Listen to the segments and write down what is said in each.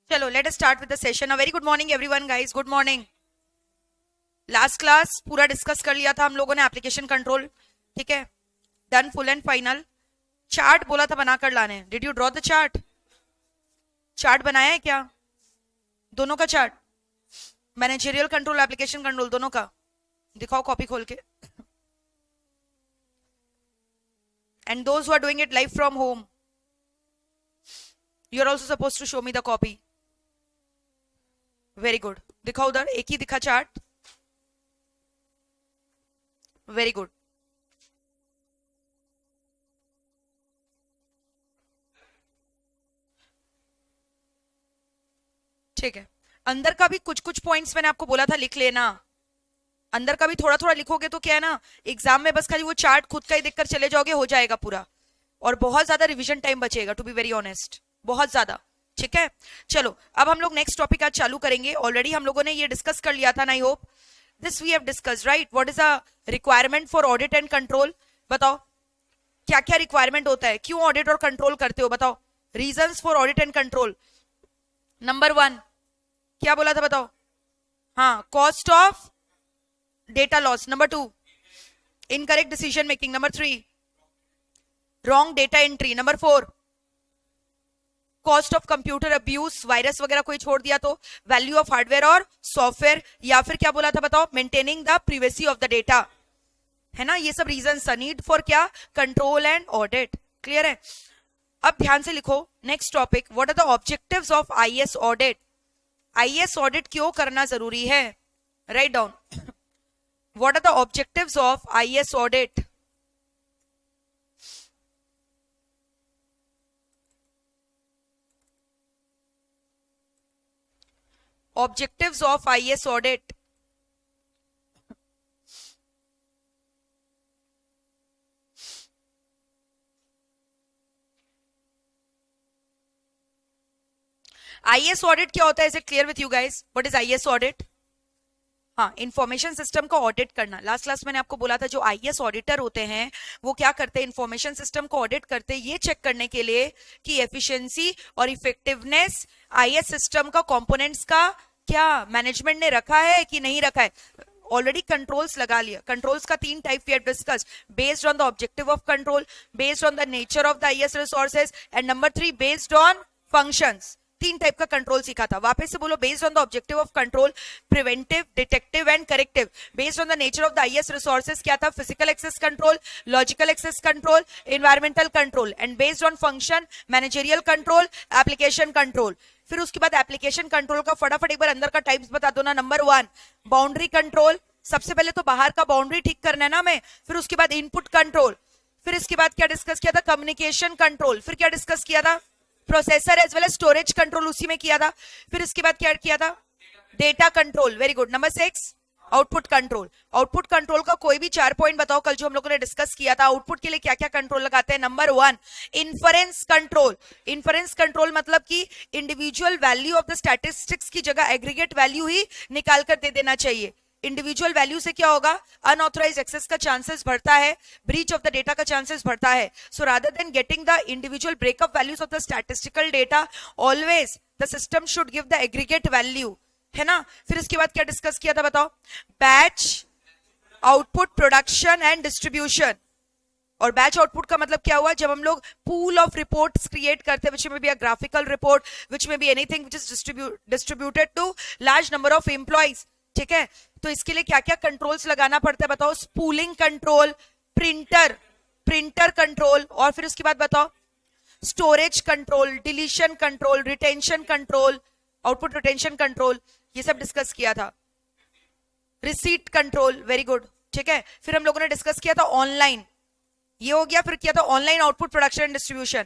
चलो let us start with the session. A very good morning everyone guys, good morning. Last class पूरा discuss कर लिया था हम लोगों ने एप्लीकेशन कंट्रोल, ठीक है, done full and final. Chart बोला था बनाकर लाने, did you draw the chart? Chart बनाया है क्या दोनों का chart? Managerial control, application control दोनों का दिखाओ कॉपी खोल के। And those who are doing it live from home, you are also suppose to show me the copy. Very good, दिखाओ उधर, एक ही दिखा चार्ट। वेरी गुड, ठीक है। अंदर का भी कुछ कुछ पॉइंट्स मैंने आपको बोला था लिख लेना। अंदर का भी थोड़ा थोड़ा लिखोगे तो क्या है ना, एग्जाम में बस खाली वो चार्ट खुद का ही देखकर चले जाओगे, हो जाएगा पूरा, और बहुत ज्यादा रिवीजन टाइम बचेगा, टू बी वेरी ऑनेस्ट, बहुत ज्यादा। ठीक है, चलो अब हम लोग नेक्स्ट टॉपिक आज चालू करेंगे। ऑलरेडी हम लोगों ने ये डिस्कस कर लिया था ना, I hope this we have discuss, right? What is a requirement for audit and control? बताओ क्या क्या रिक्वायरमेंट होता है, क्यों ऑडिट और कंट्रोल करते हो, बताओ। Reasons for audit and control, number 1 क्या बोला था बताओ? हाँ, cost of data loss. Number 2 incorrect decision making. Number 3 wrong data entry. Number 4 cost of computer abuse, virus वगैरह कोई छोड़ दिया तो। वैल्यू ऑफ हार्डवेयर और सॉफ्टवेयर, या फिर क्या बोला था बताओ? Maintaining the privacy of the data, है ना। ये सब रीजन, नीड फॉर क्या? Control and audit. क्लियर है? अब ध्यान से लिखो next topic, what are the objectives of IAS audit? IAS audit क्यों करना जरूरी है? Write down, what are the objectives of IAS audit? Objectives of IAS audit, IAS audit क्या होता है? Is it clear with you guys? What is IAS audit? हाँ, information system को audit करना। लास्ट क्लास मैंने आपको बोला था जो आईएएस ऑडिटर होते हैं वो क्या करते हैं? इंफॉर्मेशन सिस्टम को ऑडिट करते हैं, ये चेक करने के लिए कि एफिशिएंसी और इफेक्टिवनेस आईएएस सिस्टम का कंपोनेंट्स का क्या मैनेजमेंट ने रखा है कि नहीं रखा है। ऑलरेडी कंट्रोल्स लगा लिया। कंट्रोल्स का 3 type we have discuss, based on the objective of control, based on the nature of the IAS resources, and number 3 based on functions. 3 type का कंट्रोल सीखा था। वापस से बोलो, based on the objective of control, preventive, detective and corrective. Based on the nature of the IAS resources क्या था? Physical access control, logical access control, environmental control, and based on function, managerial control, application control. फिर उसके बाद application control का फटाफट एक बार अंदर का टाइप्स बता दो ना। नंबर 1 बाउंड्री कंट्रोल, सबसे पहले तो बाहर का बाउंड्री ठीक करना है ना हमें। फिर उसके बाद इनपुट कंट्रोल, फिर इसके बाद क्या डिस्कस किया था? Communication control. फिर क्या डिस्कस किया था? Processor as well as storage control, उसी में किया था। फिर इसके बाद क्या किया था? Data control. Very good. Number 6 output control. Output control का कोई भी 4 पॉइंट बताओ कल जो हम लोगों ने डिस्कस किया था। आउटपुट के लिए क्या क्या कंट्रोल लगाते हैं? Number 1 inference control. Inference control मतलब कि individual value of the statistics की जगह एग्रीगेट वैल्यू ही निकाल कर दे देना चाहिए। इंडिविजुअल वैल्यू से क्या होगा? अनऑथराइज एक्सेस का चांसेस बढ़ता है, ब्रीच ऑफ द डेटा का चांसेस बढ़ता है। So rather than getting the individual breakup values of the statistical data, always the system should give the aggregate value, है ना। फिर इसके बाद क्या डिस्कस किया था बताओ? Batch output, production and distribution. और बैच आउटपुट का मतलब क्या हुआ? जब हम लोग पूल ऑफ रिपोर्ट्स क्रिएट करते हैं, विच में be a graphical report, which में be anything which is distributed to large number of employees. ठीक है, तो इसके लिए क्या क्या कंट्रोल्स लगाना पड़ता है बताओ? स्पूलिंग कंट्रोल, प्रिंटर कंट्रोल, और फिर उसके बाद बताओ storage control, deletion control, retention control, output retention control, ये सब डिस्कस किया था। Receipt control, very good. ठीक है, फिर हम लोगों ने डिस्कस किया था ऑनलाइन, ये हो गया। फिर किया था online output, production and distribution.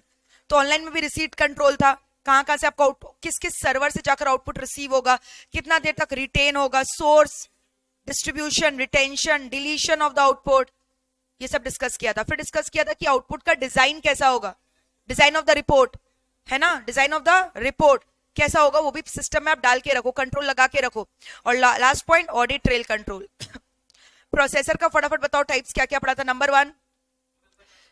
तो ऑनलाइन में भी रिसीट कंट्रोल था, कहां कहां से आपका किस किस सर्वर से जाकर आउटपुट रिसीव होगा, कितना देर तक रिटेन होगा, source, distribution, retention, deletion of the output, ये सब डिस्कस किया था। फिर डिस्कस किया था कि आउटपुट का डिजाइन कैसा होगा, डिजाइन ऑफ द रिपोर्ट, है ना, डिजाइन ऑफ द रिपोर्ट कैसा होगा, वो भी सिस्टम में आप डाल के रखो, कंट्रोल लगा के रखो। और last point audit trail control. Processor का फटाफट बताओ टाइप्स क्या क्या पढ़ा था। नंबर 1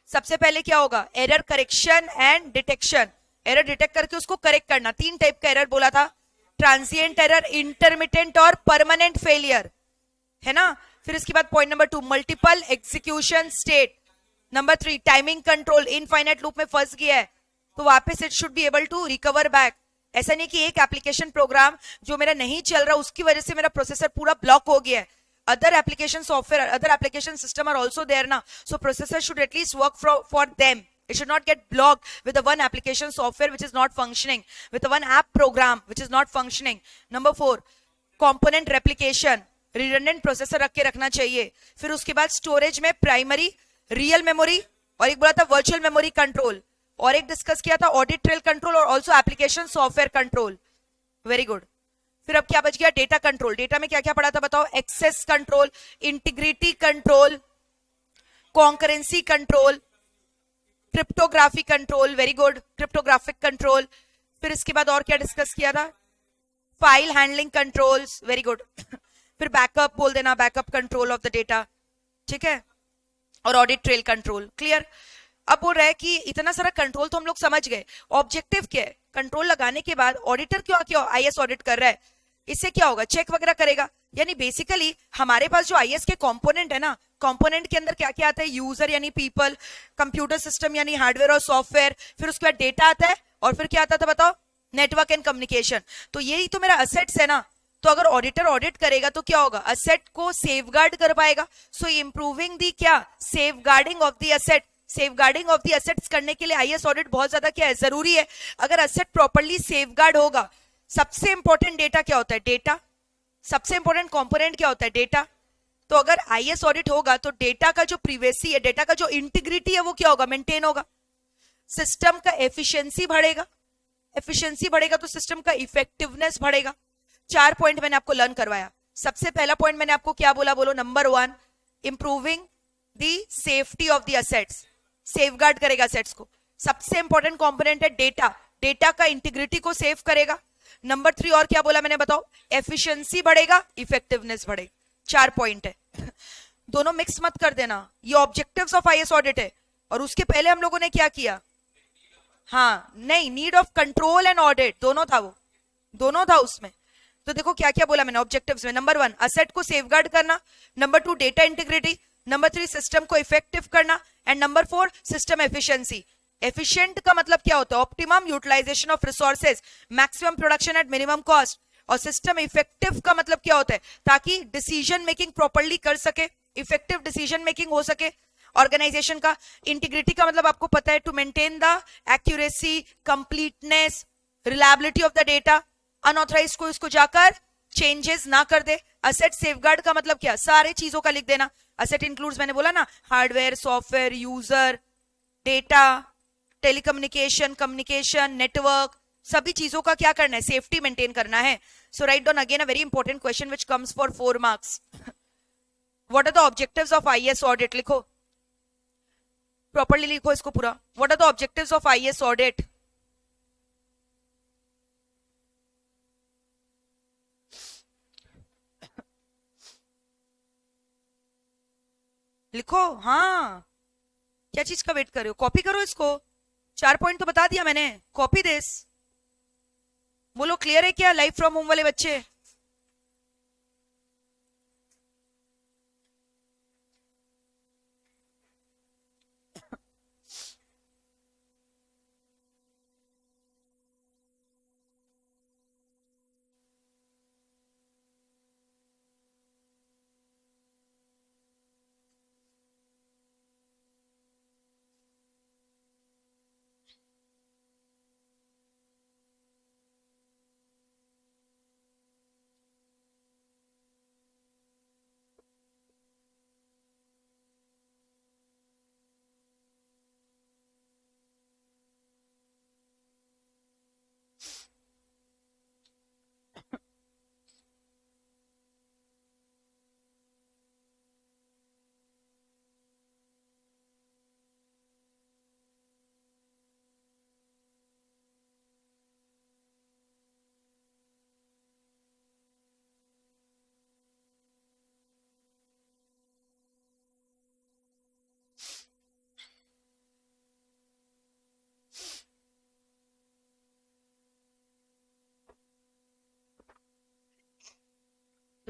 सबसे पहले क्या होगा? Error correction and detection. Error detect करके उसको करेक्ट करना। 3 टाइप का एरर बोला था, ट्रांसिएंट एरर, इंटरमिटेंट और परमानेंट फेलियर, है ना। फिर इसके बाद point number 2 multiple execution state. Number 3 timing control, infinite loop में फंस गया है तो वापस it should be able to recover back. ऐसा नहीं कि एक एप्लीकेशन प्रोग्राम जो मेरा नहीं चल रहा उसकी वजह से मेरा प्रोसेसर पूरा ब्लॉक हो गया है। other application software, other application system are also there now, so processor should at least work for them. It should not get blocked with the one application software which is not functioning, with the one app program which is not functioning. Number 4 component replication, redundant processor रख के रखना चाहिए। फिर उसके बाद storage में primary, real memory, और एक बोला था वर्चुअल मेमोरी कंट्रोल, और एक डिस्कस किया था ऑडिट ट्रेल कंट्रोल और also application software control. Very good. फिर अब क्या बच गया, डेटा कंट्रोल। डेटा में क्या क्या पढ़ा था बताओ, access control, integrity control, concurrency control, cryptography control. Very good, cryptographic control. फिर इसके बाद और क्या डिस्कस किया था, file handling controls. Very good. फिर बैकअप बोल देना, backup control of the data, ठीक है, और ऑडिट ट्रेल कंट्रोल। क्लियर। अब बोल रहा है कि इतना सारा कंट्रोल तो हम लोग समझ गए, ऑब्जेक्टिव क्या है, कंट्रोल लगाने के बाद ऑडिटर क्यों क्यों आईएएस ऑडिट कर रहा है, इससे क्या होगा, चेक वगैरह करेगा। यानी बेसिकली हमारे पास जो आईएएस के कंपोनेंट है ना, कंपोनेंट के अंदर क्या क्या आता है, यूजर यानी पीपल, कंप्यूटर सिस्टम यानी हार्डवेयर और सॉफ्टवेयर, फिर उसके बाद डेटा आता है, और फिर क्या आता था बताओ, नेटवर्क एंड कम्युनिकेशन। तो यही तो मेरा असेट्स है ना। तो अगर ऑडिटर ऑडिट करेगा तो क्या होगा, असेट को सेफगार्ड कर पाएगा। सो इंप्रूविंग दी क्या, safeguarding of the asset. Safeguarding of the assets करने के लिए आईएएस ऑडिट बहुत ज्यादा क्या है, जरूरी है। अगर असेट प्रॉपर्ली सेफगार्ड होगा, सबसे इंपॉर्टेंट डेटा क्या होता है, डेटा। सबसे इंपॉर्टेंट कंपोनेंट क्या होता है, डेटा। तो अगर आईएएस ऑडिट होगा तो डेटा का जो प्रिवेसी है, डेटा का जो इंटीग्रिटी है वो क्या होगा, मेंटेन होगा। सिस्टम का एफिशिएंसी बढ़ेगा, एफिशिएंसी बढ़ेगा तो सिस्टम का इफेक्टिवनेस बढ़ेगा। 4 पॉइंट मैंने आपको लर्न करवाया। सबसे पहला पॉइंट मैंने आपको क्या बोला, बोलो, number 1 improving the safety of the assets, safeguard करेगा असेट्स को। सबसे इंपॉर्टेंट कंपोनेंट है डेटा, डेटा का इंटीग्रिटी को सेव करेगा। नंबर 3 और क्या बोला मैंने बताओ, एफिशिएंसी बढ़ेगा, इफेक्टिवनेस बढ़ेगा। 4 पॉइंट है, दोनों मिक्स मत कर देना। ये ऑब्जेक्टिव्स ऑफ आईएएस ऑडिट है, और उसके पहले हम लोगों ने क्या किया, हाँ नहीं, need of control and audit दोनों था, वो दोनों था उसमें। तो देखो क्या क्या बोला मैंने ऑब्जेक्टिव्स में, नंबर 1 असेट को सेफगार्ड करना, number 2 data integrity, number 3 system को इफेक्टिव करना, and number 4 system efficiency. Efficient का मतलब क्या होता है, optimum utilization of resources, maximum production at minimum cost. और सिस्टम इफेक्टिव का मतलब क्या होता है, ताकि डिसीजन मेकिंग प्रॉपर्ली कर सके, इफेक्टिव डिसीजन मेकिंग हो सके ऑर्गेनाइजेशन का। इंटीग्रिटी का मतलब आपको पता है, to maintain the accuracy, completeness, reliability of the data, unauthorized को इसको जाकर चेंजेस ना कर दे। असेट सेफगार्ड का मतलब क्या, सारे चीजों का लिख देना। असेट इंक्लूड्स, मैंने बोला ना, hardware, software, user, data, telecommunication, communication, network, सभी चीजों का क्या करना है, सेफ्टी मेंटेन करना है। So write down again a very important question which comes for 4 marks. What are the objectives of IAS audit, लिखो प्रॉपर्ली, लिखो इसको पूरा। What are the objectives of IAS audit, लिखो। हाँ, क्या चीज का वेट कर रहे हो, कॉपी करो इसको। 4 पॉइंट तो बता दिया मैंने, कॉपी दिस। बोलो क्लियर है क्या लाइफ फ्रॉम होम वाले बच्चे।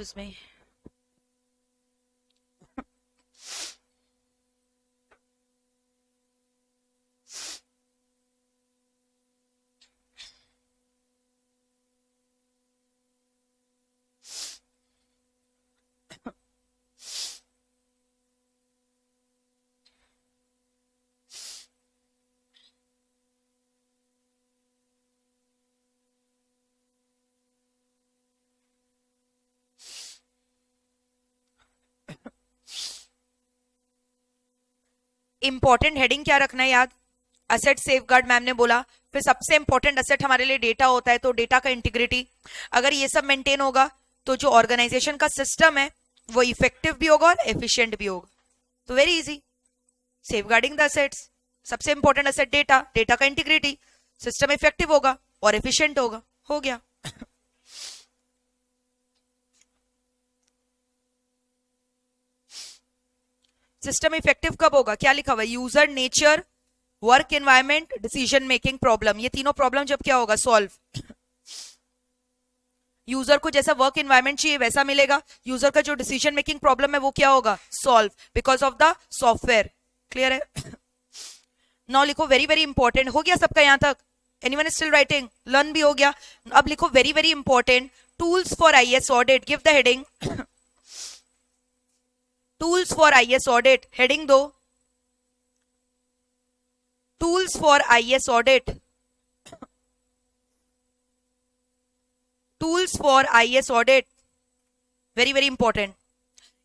Excuse me. इंपॉर्टेंट हेडिंग क्या रखना है याद? असेट सेफगार्ड मैम ने बोला। फिर सबसे इंपॉर्टेंट असेट हमारे लिए डेटा होता है, तो डेटा का इंटीग्रिटी। अगर ये सब मेंटेन होगा तो जो ऑर्गेनाइजेशन का सिस्टम है वो इफेक्टिव भी होगा और एफिशिएंट भी होगा। तो very easy, safeguarding the assets, सबसे इंपॉर्टेंट असेट डेटा, डेटा का इंटीग्रिटी, सिस्टम इफेक्टिव होगा और एफिशिएंट होगा, हो गया। सिस्टम इफेक्टिव कब होगा? क्या लिखा हुआ है? User nature, work environment, decision making problem. ये तीनों प्रॉब्लम जब क्या होगा? सॉल्व। यूजर को जैसा वर्क एनवायरमेंट चाहिए वैसा मिलेगा, यूजर का जो डिसीजन मेकिंग प्रॉब्लम है वो क्या होगा? Solve, because of the software. Clear है? नाउ लिखो वेरी वेरी इंपॉर्टेंट। हो गया सबका यहां तक? Anyone is still writing? Learn भी हो गया। अब लिखो very very important, tools for IAS audit. Give the heading tools for IAS audit. Heading दो, tools for IAS audit. Tools for IAS audit, very very important.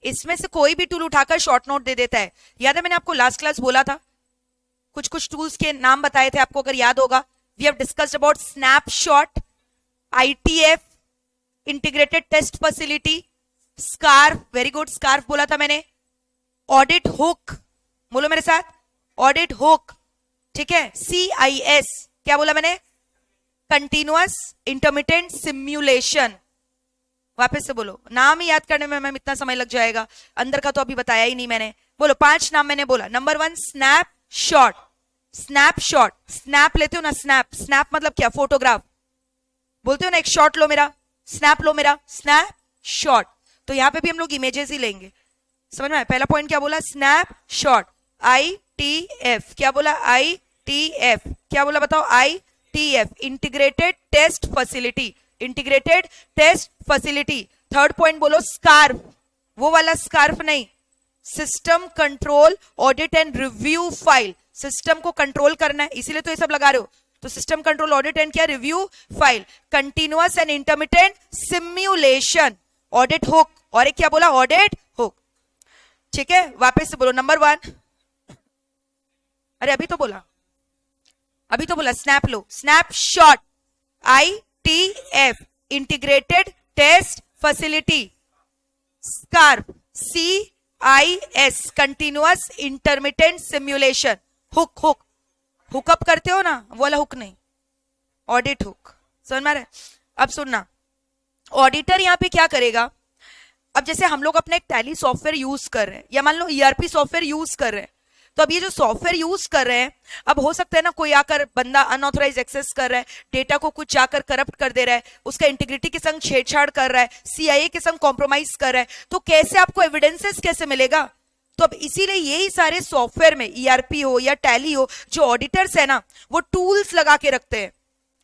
इसमें से कोई भी टूल उठाकर शॉर्ट नोट दे देता है। याद है मैंने आपको लास्ट क्लास बोला था, कुछ कुछ टूल्स के नाम बताए थे आपको, अगर याद होगा। We have discussed about snapshot, ITF, integrated test facility, SCARF, very good, SCARF बोला था मैंने। ऑडिट हुक, बोलो मेरे साथ, ऑडिट हुक, ठीक है। CIS, क्या बोला मैंने? Continuous intermittent simulation. वापस से बोलो, नाम ही याद करने में मैम इतना समय लग जाएगा, अंदर का तो अभी बताया ही नहीं मैंने। बोलो 5 नाम मैंने बोला। Number 1 snapshot. स्नैपशॉट, स्नैप लेते हो ना, स्नैप, स्नैप मतलब क्या? फोटोग्राफ। बोलते हो ना एक शॉट लो मेरा, स्नैप लो मेरा, स्नैप शॉट। तो यहां पे भी हम लोग इमेजेस ही लेंगे, समझ में आया? पहला पॉइंट क्या बोला? Snap shot. ITF, क्या बोला? ITF, क्या बोला बताओ? ITF, integrated test facility, integrated test facility. Third point बोलो स्कार्फ, वो वाला स्कार्फ नहीं, system control audit and review file. System को कंट्रोल करना है, इसीलिए तो ये सब लगा रहे हो। तो सिस्टम कंट्रोल ऑडिट एंड क्या? Review file. Continuous and intermittent simulation, audit hook. और एक क्या बोला? ऑडिट हुक, ठीक है। वापस से बोलो, नंबर 1, अरे अभी तो बोला, अभी तो बोला, स्नैप लो, snapshot. ITF, integrated test facility. Scarf, CIS, continuous intermittent simulation. Hook, hook, hookup करते हो ना, वो वाला हुक नहीं, ऑडिट हुक। समझ में आ रहा है? अब सुनना, ऑडिटर यहां पे क्या करेगा? अब जैसे हम लोग अपने एक टैली सॉफ्टवेयर यूज कर रहे हैं, या मान लो ERP सॉफ्टवेयर यूज कर रहे हैं, तो अब ये जो सॉफ्टवेयर यूज कर रहे हैं, अब हो सकता है ना कोई आकर बंदा अनऑथराइज एक्सेस कर रहा है, डेटा को कुछ जाकर करप्ट कर दे रहा है, उसका इंटीग्रिटी के संग छेड़छाड़ कर रहा है, CIA के संग कॉम्प्रोमाइज कर रहा है, तो कैसे आपको एविडेंसेस कैसे मिलेगा? तो अब इसीलिए यही सारे सॉफ्टवेयर में, ERP हो या टैली हो, जो ऑडिटर्स है ना, वो टूल्स लगा के रखते हैं,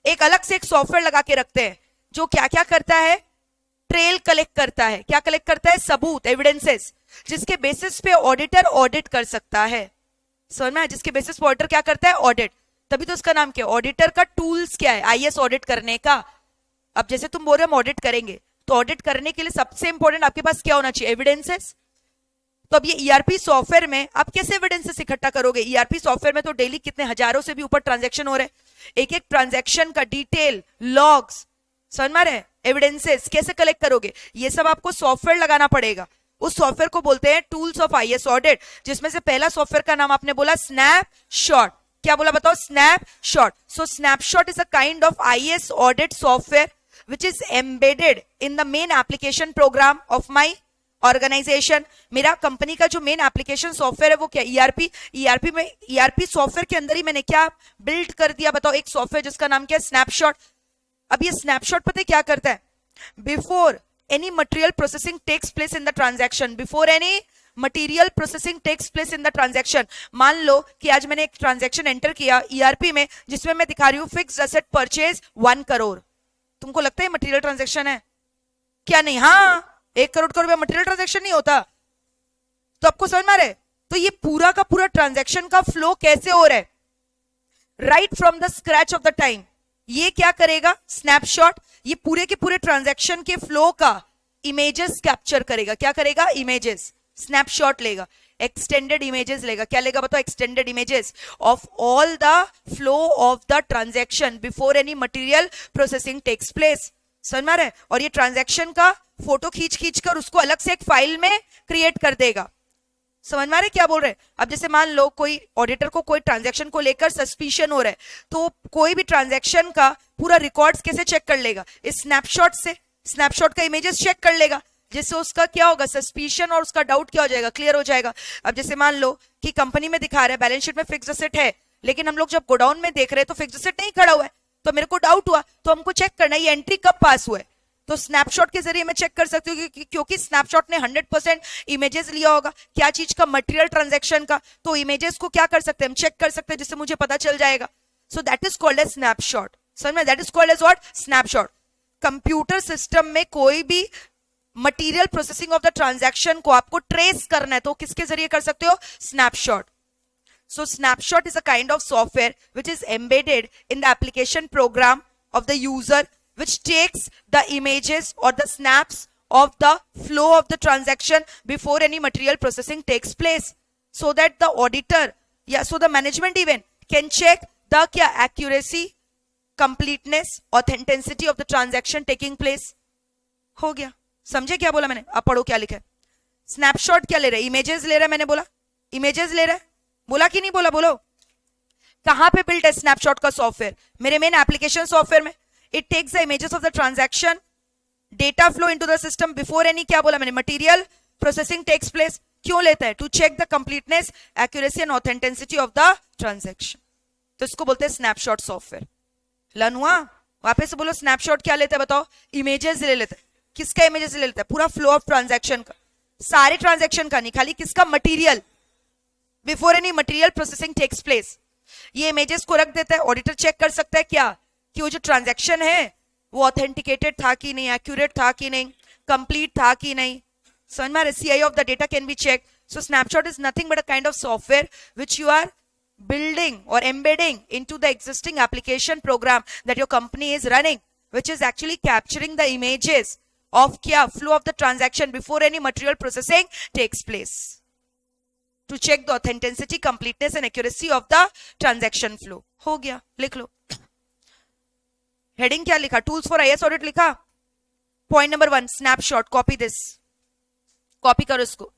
एक अलग से एक सॉफ्टवेयर लगा के रखते हैं, जो क्या क्या करता है? ट्रेल कलेक्ट करता है। क्या कलेक्ट करता है? सबूत, एविडेंसेस, जिसके बेसिस पे ऑडिटर ऑडिट कर सकता है। समझ में आया? जिसके बेसिस पे ऑडिटर क्या करता है? ऑडिट। तभी तो उसका नाम क्या है? ऑडिटर का टूल्स क्या है? IAS ऑडिट करने का। अब जैसे तुम बोल रहे हम ऑडिट करेंगे, तो ऑडिट करने के लिए सबसे इंपॉर्टेंट आपके पास क्या होना चाहिए? एविडेंसेस। तो अब ये ERP सॉफ्टवेयर में आप कैसे एविडेंसेस इकट्ठा करोगे? ERP सॉफ्टवेयर में तो डेली कितने हजारों से भी ऊपर ट्रांजैक्शन हो रहे हैं, एक एक ट्रांजैक्शन का डिटेल, लॉग्स, समझ में आ रहे हैं? एविडेंसेस कैसे कलेक्ट करोगे? ये सब आपको सॉफ्टवेयर लगाना पड़ेगा। उस सॉफ्टवेयर को बोलते हैं टूल्स ऑफ IAS ऑडिट, जिसमें से पहला सॉफ्टवेयर का नाम आपने बोला स्नैपशॉट। क्या बोला बताओ? Snapshot. So snapshot is a kind of IAS audit software which is embedded in the main application program of my organization। मेरा कंपनी का जो मेन एप्लीकेशन सॉफ्टवेयर है वो क्या? ERP में, ERP सॉफ्टवेयर के अंदर ही मैंने क्या बिल्ड कर दिया बताओ? एक सॉफ्टवेयर जिसका नाम क्या है? स्नैपशॉट। अब ये स्नैपशॉट पता है क्या करता है? Before any material processing takes place in the transaction, before any material processing takes place in the transaction. मान लो कि आज मैंने एक ट्रांजैक्शन एंटर किया ईआरपी में जिसमें मैं दिखा रही हूं फिक्स्ड असेट परचेज 1 करोड़. तुमको लगता है मटीरियल ट्रांजैक्शन है क्या? नहीं. हाँ, 1 करोड़ का रुपया मटीरियल ट्रांजैक्शन नहीं होता. तो आपको समझ में आ रहा है? तो ये पूरा का पूरा ट्रांजैक्शन का फ्लो कैसे हो रहा है? Right from the scratch of the time. ये क्या करेगा? स्नैपशॉट. ये पूरे के पूरे ट्रांजैक्शन के फ्लो का इमेजेस कैप्चर करेगा. क्या करेगा? इमेजेस. स्नैपशॉट लेगा, एक्सटेंडेड इमेजेस लेगा. क्या लेगा बताओ? Extended images of all the flow of the transaction before any material processing takes place. समझ में आ रहा है? और ये ट्रांजैक्शन का फोटो खींच खींच कर उसको अलग से एक फाइल में क्रिएट कर देगा. समझ में आ रहा है क्या बोल रहे हैं? अब जैसे मान लो कोई ऑडिटर को कोई ट्रांजैक्शन को लेकर सस्पिशन हो रहा है, तो कोई भी ट्रांजैक्शन का पूरा रिकॉर्ड्स कैसे चेक कर लेगा? इस स्नैपशॉट से. स्नैपशॉट का इमेजेस चेक कर लेगा, जिससे उसका क्या होगा? सस्पिशन और उसका डाउट क्या हो जाएगा? क्लियर हो जाएगा. अब जैसे मान लो कि कंपनी में दिखा रहा है बैलेंस शीट में फिक्स्ड असेट है, लेकिन हम लोग जब गोडाउन में देख रहे हैं तो फिक्स्ड असेट नहीं खड़ा हुआ है, तो मेरे को डाउट हुआ, तो हमको चेक करना है ये एंट्री कब पास हुआ है. तो स्नैपशॉट के जरिए मैं चेक कर सकती हूँ क्योंकि स्नैपशॉट ने 100% इमेजेस लिया होगा. क्या चीज का? मटेरियल ट्रांजैक्शन का. तो इमेजेस को क्या कर सकते हैं? हम चेक कर सकते हैं, जिससे मुझे पता चल जाएगा. So that is called as snapshot. समझ में? That is called as what? Snapshot. Computer system में कोई भी material processing of the transaction को आपको ट्रेस करना है तो किसके जरिए कर सकते हो? Snapshot. So snapshot is a kind of software which is embedded in the application program of the user, which takes the images or the snaps of the flow of the transaction before any material processing takes place, so that the auditor, so the management even can check the accuracy, completeness, authenticity of the transaction taking place. हो गया. समझे क्या बोला मैंने? अब पढ़ो क्या लिखा है. स्नैपशॉट क्या ले रहा है? इमेजेस ले रहा है. मैंने बोला इमेजेस ले रहा है. बोला कि नहीं बोला? बोलो. कहां पे बिल्ड है स्नैपशॉट का सॉफ्टवेयर? मेरे मेन एप्लीकेशन सॉफ्टवेयर में. It takes the images of the transaction, data flow into the system before any, क्या बोला मैंने? Material processing takes place. क्यों लेता है? To check the completeness, accuracy and authenticity of the transaction. तो इसको बोलते हैं स्नैपशॉट सॉफ्टवेयर. लन हुआ? वापस से बोलो. स्नैपशॉट क्या लेता है बताओ? इमेजेस ले लेता है. किसका इमेजेस ले लेता है? पूरा फ्लो ऑफ ट्रांजैक्शन का. सारे ट्रांजैक्शन का नहीं, खाली किसका? Material. Before any material processing takes place. ये इमेजेस को रख देता है. ऑडिटर चेक कर सकता है क्या कि वो जो ट्रांजैक्शन है वो ऑथेंटिकेटेड था कि नहीं, एक्यूरेट था कि नहीं, कंप्लीट था कि नहीं. समझ में आ रहा है? CI of the data can be check. So snapshot is nothing but a kind of software which you are building or embedding into the existing application program that your company is running, which is actually capturing the images of flow of the transaction before any material processing takes place, to check the authenticity, completeness and accuracy of the transaction flow. हो गया. लिख लो. Heading क्या लिखा? Tools for IAS audit लिखा. Point number 1 snapshot. Copy this. Copy करो इसको.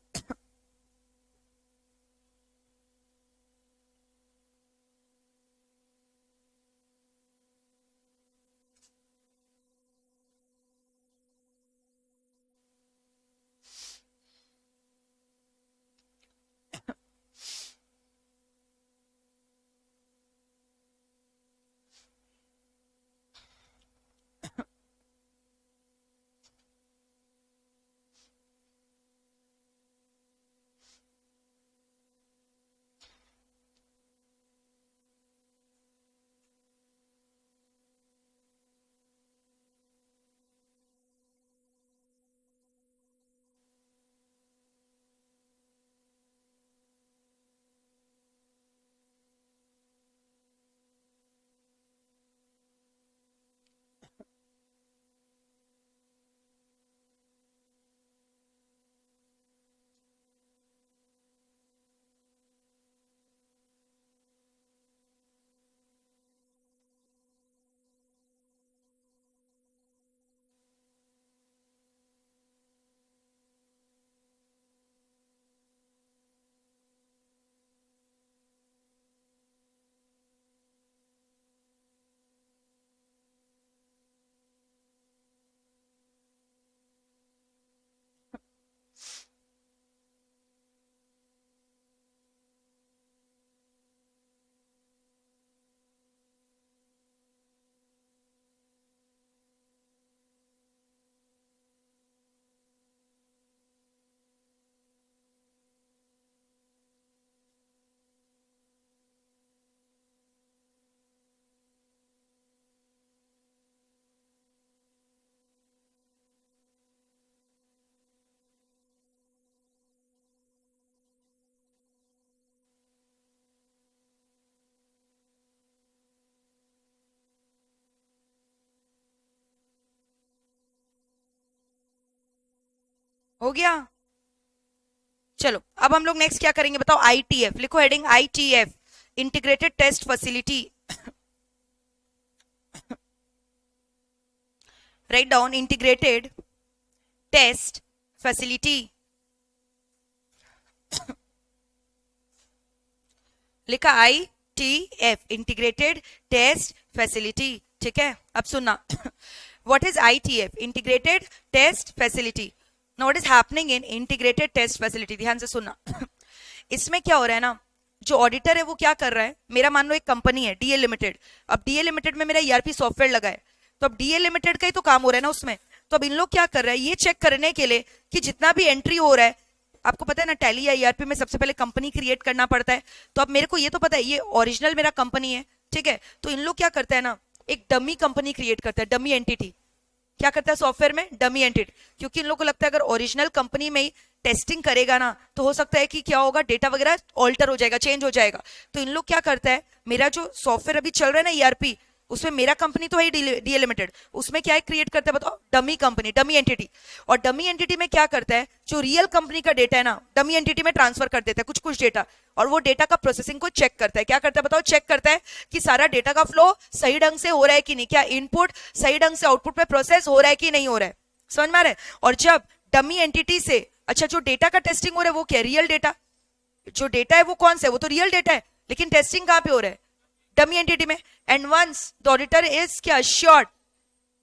हो गया। चलो अब हम लोग नेक्स्ट क्या करेंगे बताओ, आईटीएफ लिखो, heading ITF, integrated test facility. Write down, integrated test facility. लिखा ITF, इंटीग्रेटेड टेस्ट फैसिलिटी। ठीक है, अब सुनना, what is ITF, integrated test facility. Now what is happening in integrated test facility, ध्यान से सुनना। इसमें क्या हो रहा है ना, जो ऑडिटर है वो क्या कर रहा है, मेरा मान लो एक कंपनी है DL लिमिटेड, अब DL लिमिटेड में मेरा ERP सॉफ्टवेयर लगा है, तो अब DL लिमिटेड का ही तो काम हो रहा है ना उसमें। तो अब इन लोग क्या कर रहे हैं, ये चेक करने के लिए कि जितना भी एंट्री हो रहा है, आपको पता है ना टैली या ERP में सबसे पहले कंपनी क्रिएट करना पड़ता है, तो अब मेरे को ये तो पता है ये ओरिजिनल मेरा कंपनी है, ठीक है, तो इन लोग क्या करते हैं ना, एक डमी कंपनी क्रिएट करता है, डमी एंटिटी। क्या करता है सॉफ्टवेयर में, डमी एंटिटी, क्योंकि इन लोगों को लगता है अगर ओरिजिनल कंपनी में ही टेस्टिंग करेगा ना तो हो सकता है कि क्या होगा, डेटा वगैरह ऑल्टर हो जाएगा, चेंज हो जाएगा। तो इन लोग क्या करता है, मेरा जो सॉफ्टवेयर अभी चल रहा है ना ERP, उसमें मेरा कंपनी तो है DL लिमिटेड, उसमें क्या क्रिएट करता है बताओ, डमी कंपनी, डमी एंटिटी। और डमी एंटिटी में क्या करता है, जो रियल कंपनी का डेटा है ना डमी एंटिटी में ट्रांसफर कर देता है कुछ कुछ डेटा, और वो डेटा का प्रोसेसिंग को चेक करता है। क्या करता है बताओ, चेक करता है कि सारा डेटा का फ्लो सही ढंग से हो रहा है कि नहीं, क्या इनपुट सही ढंग से आउटपुट में प्रोसेस हो रहा है कि नहीं हो रहा है, समझ में आ रहा है। और जब डमी एंटिटी से, अच्छा जो डेटा का टेस्टिंग हो रहा है वो क्या, रियल डेटा, जो डेटा है वो कौन सा है, वो तो रियल डेटा है, लेकिन टेस्टिंग कहां पे हो रहा है, डमी एंटिटी में। And once the auditor is क्या श्योर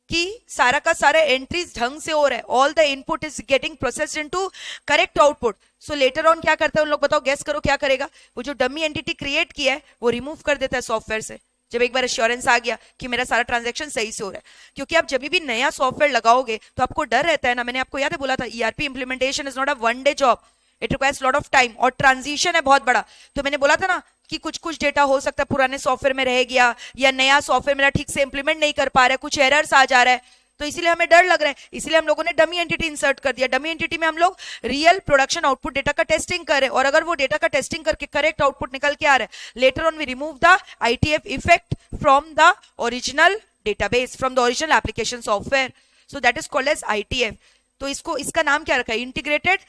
कि सारा का सारा एंट्रीज ढंग से हो रहा है, all the input is getting processed into correct output, so later on क्या करता है उन लोग, बताओ गैस करो क्या करेगा, वो जो डमी एंटिटी क्रिएट किया है वो रिमूव कर देता है सॉफ्टवेयर से, जब एक बार एश्योरेंस आ गया कि मेरा सारा ट्रांजैक्शन सही से हो रहा है। क्योंकि आप जब भी नया सॉफ्टवेयर लगाओगे तो आपको डर रहता है ना, मैंने आपको याद है बोला था ERP implementation is not a one day job, it requires lot of time, और ट्रांजिशन है बहुत बड़ा। तो मैंने बोला था ना कि कुछ कुछ डेटा हो सकता है पुराने सॉफ्टवेयर में रह गया, या नया सॉफ्टवेयर मेरा ठीक से इंप्लीमेंट नहीं कर पा रहा है, कुछ एरर्स आ जा रहा है, तो इसीलिए हमें डर लग रहा है, इसलिए हम लोगों ने डमी एंटिटी इंसर्ट कर दिया। डमी एंटिटी में हम लोग रियल प्रोडक्शन आउटपुट डेटा का टेस्टिंग कर रहे हैं, और अगर वो डेटा का टेस्टिंग करके करेक्ट आउटपुट निकल के आ रहा है, later on we remove the ITF effect from the original database, from the original application software, so that is called as ITF। तो इसको, इसका नाम क्या रखा है, इंटीग्रेटेड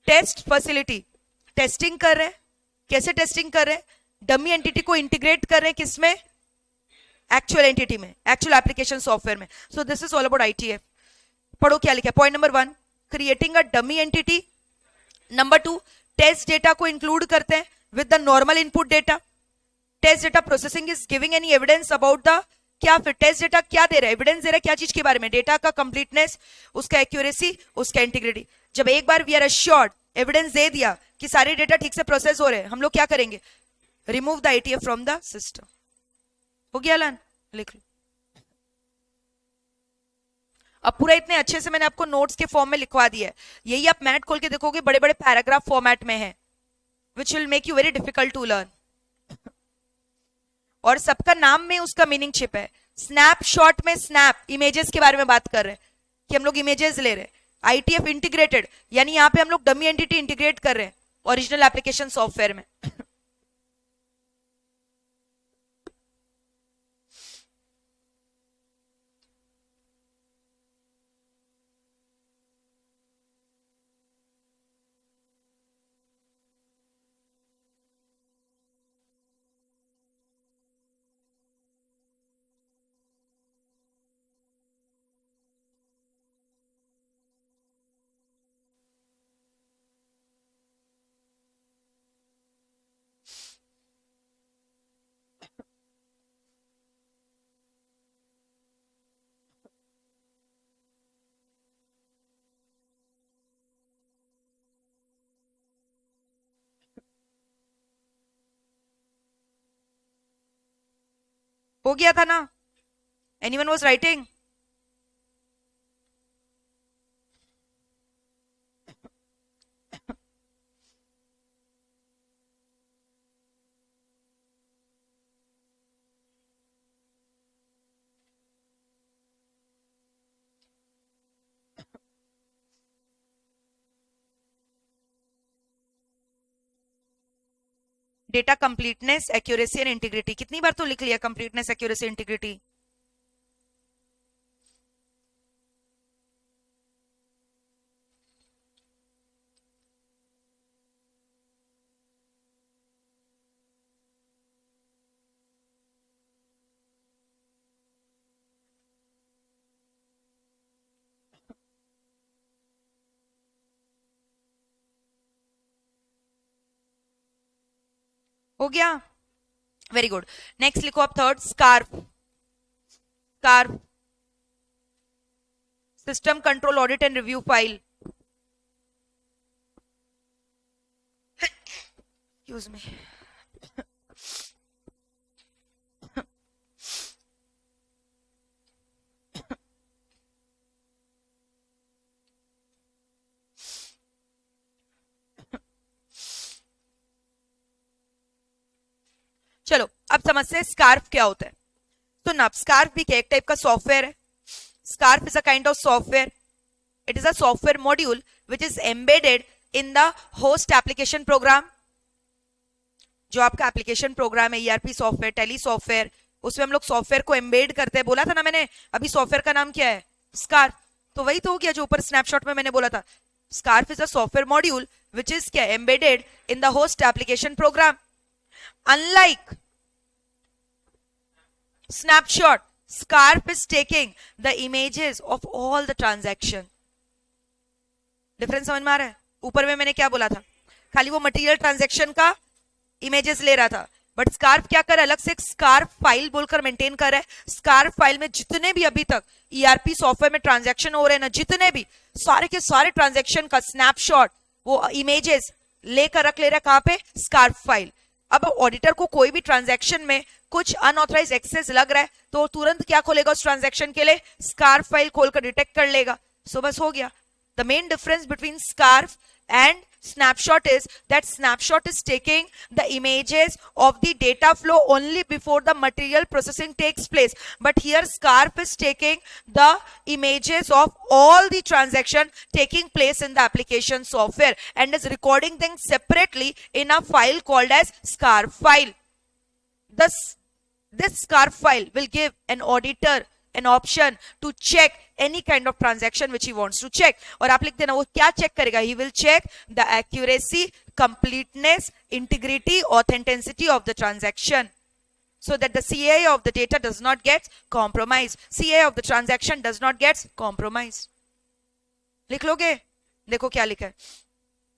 टेस्ट फैसिलिटी। टेस्टिंग कर रहे हैं, कैसे टेस्टिंग कर रहे हैं, डमी एंटिटी को इंटीग्रेट कर रहे हैं किसमें, एक्चुअल एंटिटी में, एक्चुअल एप्लीकेशन सॉफ्टवेयर में। So this is all about ITF। पढ़ो क्या लिखा है, point number 1, creating a dummy entity. Number 2, test data को इंक्लूड करते हैं with the normal input data. Test data processing is giving any evidence about the, क्या फिर टेस्ट डेटा क्या दे रहा है, एविडेंस दे रहा है क्या चीज के बारे में, डेटा का कंप्लीटनेस, उसका एक्यूरेसी, उसका इंटीग्रिटी। जब एक बार वी आर एश्योर्ड, एविडेंस दे दिया कि सारे डेटा ठीक से प्रोसेस हो रहे हैं, हम लोग क्या करेंगे, remove the ITF from the system. हो गया लन, लिख लो। अब पूरा इतने अच्छे से मैंने आपको नोट्स के फॉर्म में लिखवा दिया है, यही आप मैट खोल के देखोगे बड़े बड़े पैराग्राफ फॉर्मेट में है, which will make you very difficult to learn. और सबका नाम में उसका मीनिंग छिप है। स्नैपशॉट में स्नैप इमेजेस के बारे में बात कर रहे हैं कि हम लोग इमेजेस ले रहे हैं। ITF इंटीग्रेटेड यानी यहां पे हम लोग डमी एंटिटी इंटीग्रेट कर रहे हैं ओरिजिनल एप्लीकेशन सॉफ्टवेयर में। हो गया था ना, anyone was writing? Data completeness, accuracy and integrity, कितनी बार तो लिख लिया कंप्लीटनेस, एक्यूरेसी, इंटीग्रिटी। हो गया, वेरी गुड। नेक्स्ट लिखो आप third, scarf. Scarf, system control audit and review file. Excuse me. चलो अब समझते हैं स्कार्फ क्या होता है। तो ना, स्कार्फ भी क्या एक टाइप का सॉफ्टवेयर है। Scarf is a kind of software, it is a software module which is embedded in the host application programme. जो आपका एप्लीकेशन प्रोग्राम है, ईआरपी सॉफ्टवेयर, टेली सॉफ्टवेयर, उसमें हम लोग सॉफ्टवेयर को एम्बेड करते हैं। बोला था ना मैंने अभी, सॉफ्टवेयर का नाम क्या है? स्कार्फ। तो वही तो हो गया जो ऊपर स्नैपशॉट में मैंने बोला था। Scarf is a software module which is क्या, embedded in the host application program. Unlike snapshot, scarf is taking the images of all the transaction। Difference समझ में आ रहा है? ऊपर में मैंने क्या बोला था, खाली वो मटेरियल ट्रांजैक्शन का इमेजेस ले रहा था, बट स्कार्फ क्या कर, अलग से एक स्कार्फ फाइल बोलकर मेंटेन कर रहा है। स्कार्फ फाइल में जितने भी अभी तक ईआरपी सॉफ्टवेयर में ट्रांजैक्शन हो रहे हैं ना, जितने भी सारे के सारे ट्रांजैक्शन का स्नैपशॉट, वो इमेजेस लेकर रख ले रहा है कहां पे, स्कार्फ फाइल। अब ऑडिटर को कोई भी ट्रांजैक्शन में कुछ अनऑथराइज एक्सेस लग रहा है तो तुरंत क्या खोलेगा उस ट्रांजैक्शन के लिए, स्कार्फ फाइल खोलकर डिटेक्ट कर लेगा। सो बस हो गया। The main difference between scarf and snapshot is that snapshot is taking the images of the data flow only before the material processing takes place, but here scarf is taking the images of all the transaction taking place in the application software and is recording them separately in a file called as scarf file. This scarf file will give an auditor an option to check any kind of transaction which he wants to check। और आप लिख देना वो क्या check करेगा, he will check the accuracy, completeness, integrity, authenticity of the transaction so that the CA of the data does not get compromised, CA of the transaction does not get compromised। लिख लोगे? देखो क्या लिखा है,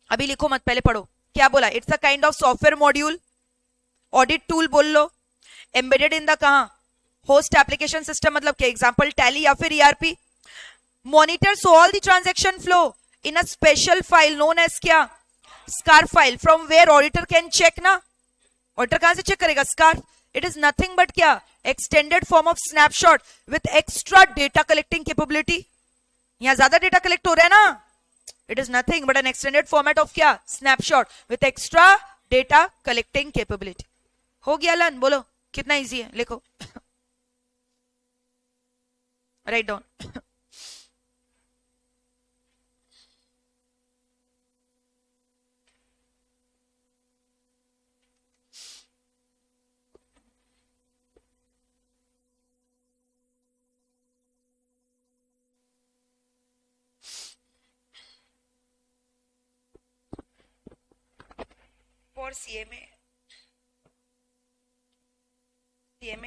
अभी लिखो मत, पहले पढ़ो क्या बोला। It's a kind of software module, audit tool बोल लो, एम्बेडेड इन द कहां, होस्ट एप्लीकेशन सिस्टम, मतलब क्या, एग्जांपल टैली या फिर ERP. Monitors all the transaction flow in a special file known as क्या, scarf file, from where auditor can check ना। Auditor कहां से चेक करेगा, scarf. It is nothing but क्या, extended form of snapshot with extra data collecting capability. यहां ज्यादा data collect हो रहा है ना, it is nothing but an extended format of क्या, snapshot with extra data collecting capability. हो गया लन, बोलो कितना इजी है, लिखो, write down। For CMA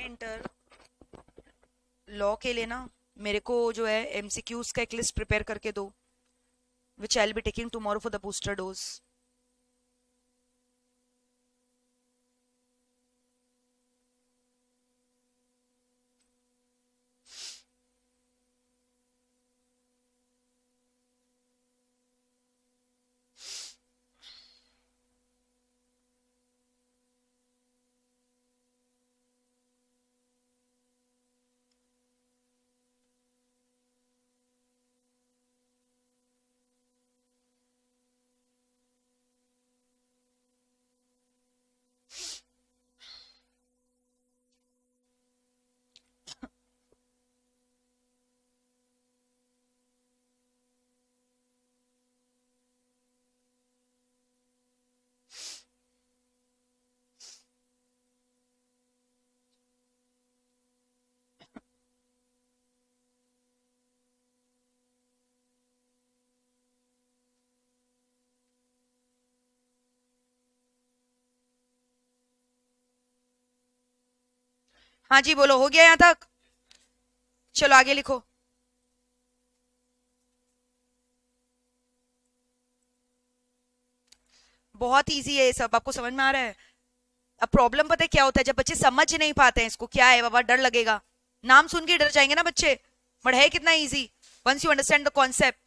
inter law के लिए ना, मेरे को जो है एमसीक्यूज का एक लिस्ट प्रिपेयर करके दो, which I will be taking tomorrow for the booster dose. हाँ जी बोलो, हो गया यहां तक? चलो आगे लिखो। बहुत इजी है ये सब, आपको समझ में आ रहा है? अब प्रॉब्लम पता है क्या होता है, जब बच्चे समझ नहीं पाते हैं इसको, क्या है बाबा, डर लगेगा, नाम सुन के डर जाएंगे ना बच्चे, बट है कितना easy once you understand the concept.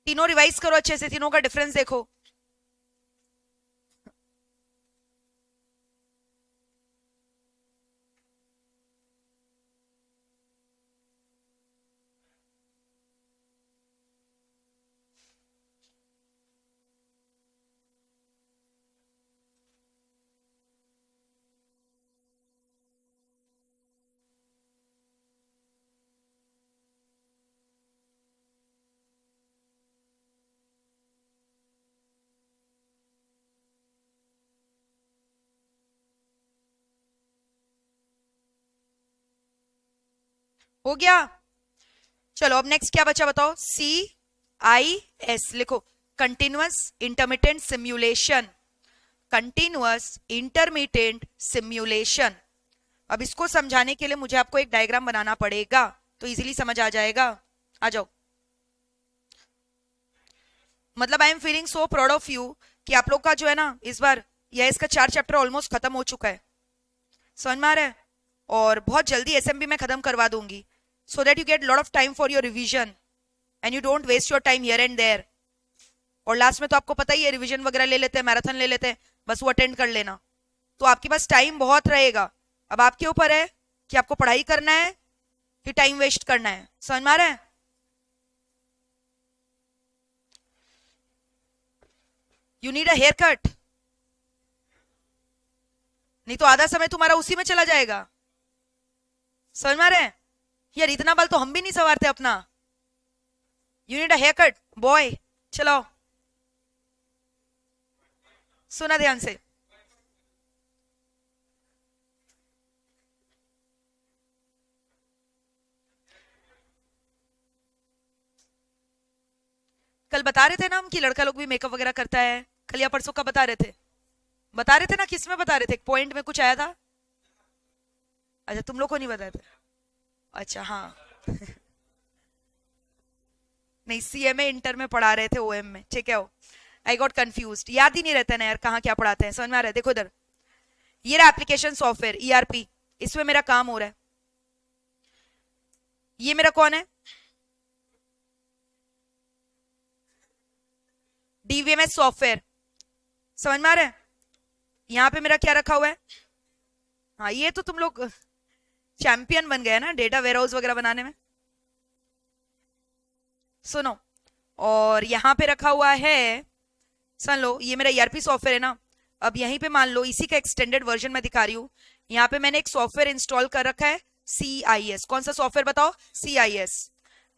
तीनों रिवाइज करो अच्छे से, तीनों का डिफरेंस देखो। हो गया, चलो अब नेक्स्ट क्या बचा बताओ। CIS लिखो, continuous intermittent simulation, continuous intermittent simulation. अब इसको समझाने के लिए मुझे आपको एक डायग्राम बनाना पड़ेगा, तो इजीली समझ आ जाएगा। आ जाओ। मतलब I am feeling so proud of you कि आप लोग का जो है ना इस बार यह इसका 4 चैप्टर ऑलमोस्ट खत्म हो चुका है, समझ में आ रहा है, और बहुत जल्दी SMB में खत्म करवा दूंगी, so that you get lot of time for your revision and you don't waste your time here and there। और लास्ट में तो आपको पता ही है रिवीजन वगैरह ले लेते हैं, मैराथन ले लेते हैं, बस वो अटेंड कर लेना, तो आपके पास टाइम बहुत रहेगा। अब आपके ऊपर है कि आपको पढ़ाई करना है कि टाइम वेस्ट करना है, समझ में आ रहा है। You need a haircut, नहीं तो आधा समय तुम्हारा उसी में चला जाएगा, समझ में आ रहा है। यार इतना बाल तो हम भी नहीं संवारते अपना। You need a haircut boy, चलो सुना ध्यान से। कल बता रहे थे ना हम कि लड़का लोग भी मेकअप वगैरह करता है, कल या परसों का बता रहे थे ना, किस में बता रहे थे, एक पॉइंट में कुछ आया था। अच्छा तुम लोग को नहीं बताया था, अच्छा हाँ। नहीं CMA इंटर में पढ़ा रहे थे OM में, ठीक है। आई गॉट कंफ्यूज्ड, याद ही नहीं रहता ना यार कहाँ क्या पढ़ाते हैं, समझ में आ रहा है। देखो इधर ये रहा एप्लीकेशन सॉफ्टवेयर ERP, इसमें मेरा काम हो रहा है। ये मेरा कौन है, DVMS सॉफ्टवेयर, समझ में आ रहा है। यहाँ पे मेरा क्या रखा हुआ है, हाँ ये तो तुम लोग चैंपियन बन गए ना डेटा वेयरहाउस वगैरह बनाने में, सुनो। और यहाँ पे रखा हुआ है, सुन लो, ये मेरा ERP सॉफ्टवेयर है ना। अब यहीं पे मान लो इसी का एक्सटेंडेड वर्जन मैं दिखा रही हूँ, यहाँ पे मैंने एक सॉफ्टवेयर इंस्टॉल कर रखा है CIS। कौन सा सॉफ्टवेयर बताओ, CIS।